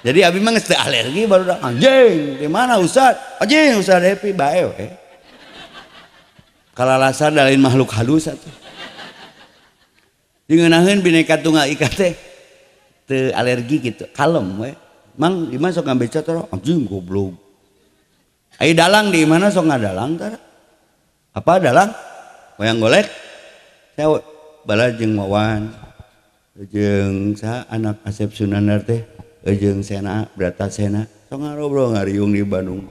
jadi abi mah geus teu alergi baru dah anjing di mana ustad anjing ustad happy bae we kalalasan da lain makhluk halus atuh dingeunahkeun bineka tunggal ika teh teu alergi gitu kalem we mang di mana sok ngabeca teh anjing goblok ai dalang di mana sok ngadalang tara apa dalang wayang golek saya bala jeung Wawan jeung sa anak Asep Sunandar teh jeung Sena Brata Sena sok ngarobrol ngariung di Bandung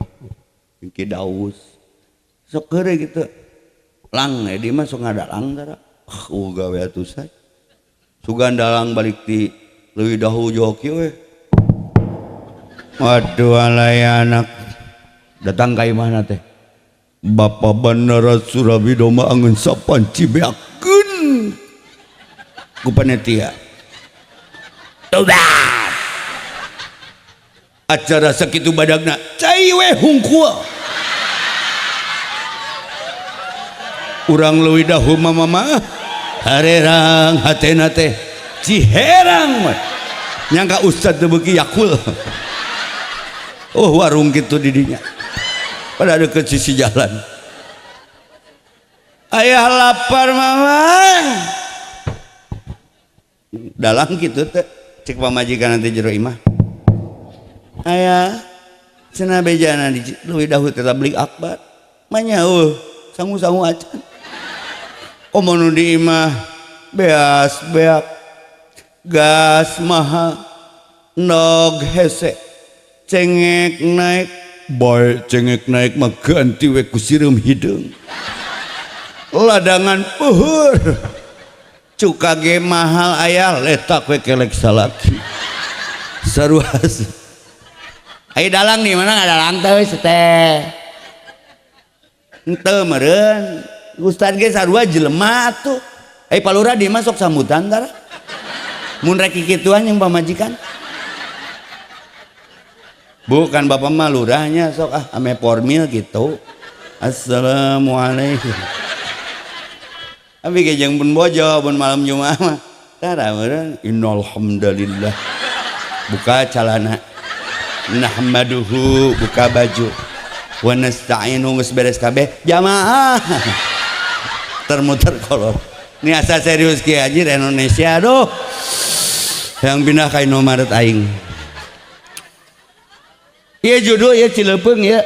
jeung Ki Daus sok heureuy kitu lang di mah sok ngadalang tara gawe atuh say sugan dalang balik ti leuwih dahulu joki we waduh alay anak datang ka imahna teh Bapa Bandara Surabido mah angeun sapanci beakeun ku panitia Taubat acara sakitu badagna cai we hungkul urang leuwih dahulu mama harerang hatena teh ciherang we nyangka ustad teu beuki yakul oh warung kitu di dinya pada deket sisi jalan ayah lapar mama dalang gitu teh cek pamajikan nanti jero imah ayah cenah bejana di leuwih dahulu teh tablik akbar manya sangu-sangu acan omonu di imah beas beak gas mahal nog hese cengek naik baik cengek naik mah ganti we ku sireum hideung ladangan puhur cuka ge mahal aya letak we kelek salaki saruas ai dalang di mana ngadalang teh teh henteu meureun ustad ge sarua jelema atuh ai palura di masuk sambutan tara mun rek kikituan yang pamajikan bukan bapak mah lurahnya sok ame formil gitu assalamualaikum abi ge jeung pun bojo pun malam Jumaah mah tara meureun innal hamdalillah buka calana nahmaduhu buka baju wa nasta'inu geus beres kabeh jamaah termuter kolor ini asa serius ki haji Indonesia aduh yang pindah ka Indomaret aing iya judul ya Cilepeung ya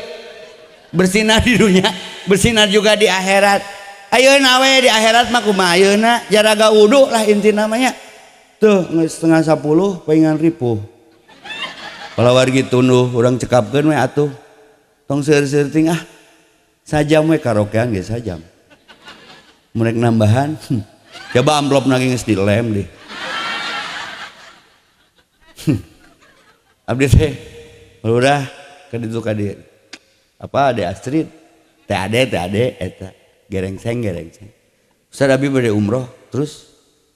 bersinar di dunia bersinar juga di akhirat ayeuna we di akhirat mah kumaha ayeuna jaraga wudu lah inti namanya tuh setengah 10 paingan ripuh kalau wargi tunduh urang cekapkeun we atuh tong seueur-seueur ting sajam we karaokean ge sajam merek nambahan coba amplop nanging geus dilem deh abdi teh udah kaditu kadi apa Ade Astrid teh ade eta gerengseng Ustad abi bade umroh terus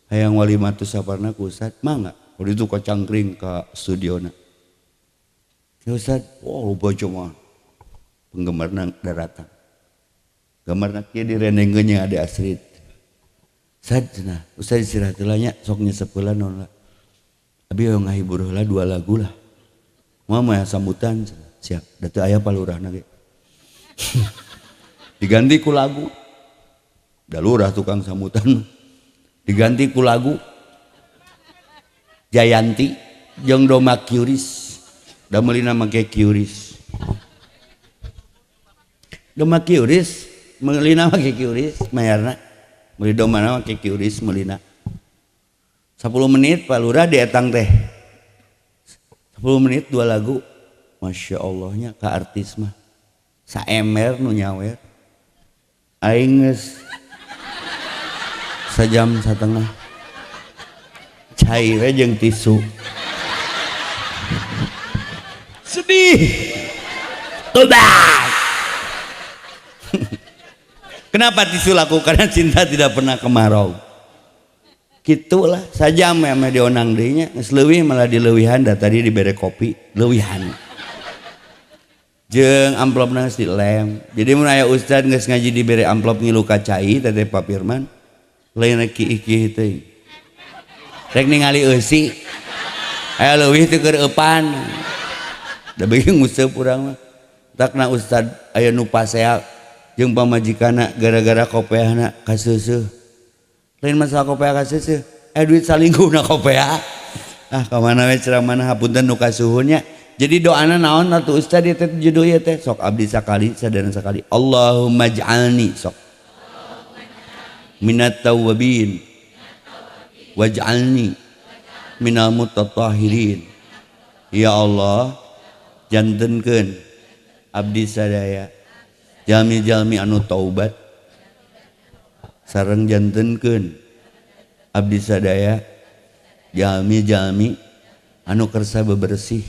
hayang walimatus saparna ku Ustad mangga waktu itu ka cangkring ka studiona ya Ustad lupa cuma penggemarna daratan gambarna kieu direnengkeun jeung Ade Astrid Ustad cenah Ustad istirahat heula nya sok nyesep heula naon lah abi hoyong ngahibur heula 2 lagu lah mama sambutan siap datu aya palurahna ge diganti ku lagu da lurah tukang sambutan diganti ku lagu Jayanti jeung Doma Kyuris da meulina make Kyuris Doma Kyuris meulina make Kyuris mayarna meuli domana make Kyuris meulina 10 menit palurah dietang teh 10 menit 2 lagu Masya Allahnya ka artis mah saemer nu nyawer aing geus sajam satengah cai we jeung tisu. Sedih. Tobat. Kenapa tisu laku? Karena cinta tidak pernah kemarau. Gitulah saja ame dionang deui nya, geus leuwih malah dileuwihan da tadi dibere kopi, leuwihan. Jeung amplopna geus dilem. Jadi mun aya ustad geus ngaji dibere amplop ngilu ka cai teh Pak Firman, lain rek kiih-kiih teuing. Rek ningali eusi. Aya leuwih teu keur eupan. Da beuki nguseup urang mah. Takna ustad aya nu paseak jeung pamajikanna gara-gara kopeahna kaseuseuh. Lain masalah kopeah kaseuseuh, duit salingkuhna kopeah. Ka mana we ceramahna hapunten nu kasuhun nya. Jadi doana naon atuh ustad ieu teh judul ieu teh sok abdi sakali sadana sakali. Allahumma ij'alni sok minat tawwabin waj'alni minal mutatahhirin. Ya Allah, jantenkeun abdi sadaya jalmi-jalmi anu taubat sareng jantenkeun abdi sadaya jalmi-jalmi anu kersa bebersih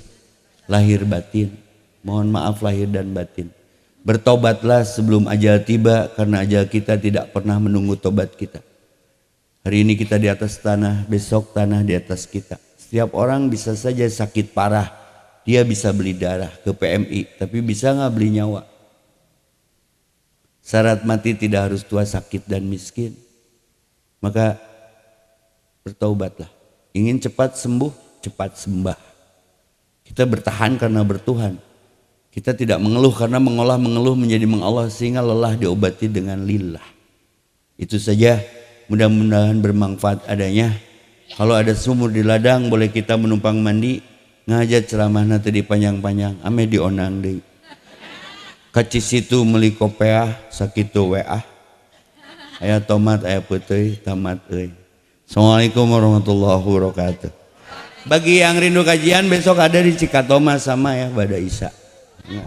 lahir batin. Mohon maaf lahir dan batin. Bertobatlah sebelum ajal tiba, karena ajal kita tidak pernah menunggu tobat kita. Hari ini kita di atas tanah, besok tanah di atas kita. Setiap orang bisa saja sakit parah, dia bisa beli darah ke PMI, tapi bisa nggak beli nyawa? Syarat mati tidak harus tua, sakit, dan miskin. Maka bertaubatlah. Ingin cepat sembuh, cepat sembah. Kita bertahan karena bertuhan. Kita tidak mengeluh karena mengeluh menjadi mengallah, sehingga lelah diobati dengan lillah. Itu saja, mudah-mudahan bermanfaat adanya. Kalau ada sumur di ladang, boleh kita menumpang mandi. Ngajak ceramahna tadi panjang-panjang, ame dionang deui. Kacis itu meuli kopeah sakitu WA. Aya tomat, aya peuteui, tamat euy. Assalamualaikum warahmatullahi wabarakatuh. Bagi yang rindu kajian besok ada di Cikatoma sama ya Bada Isa. Ya.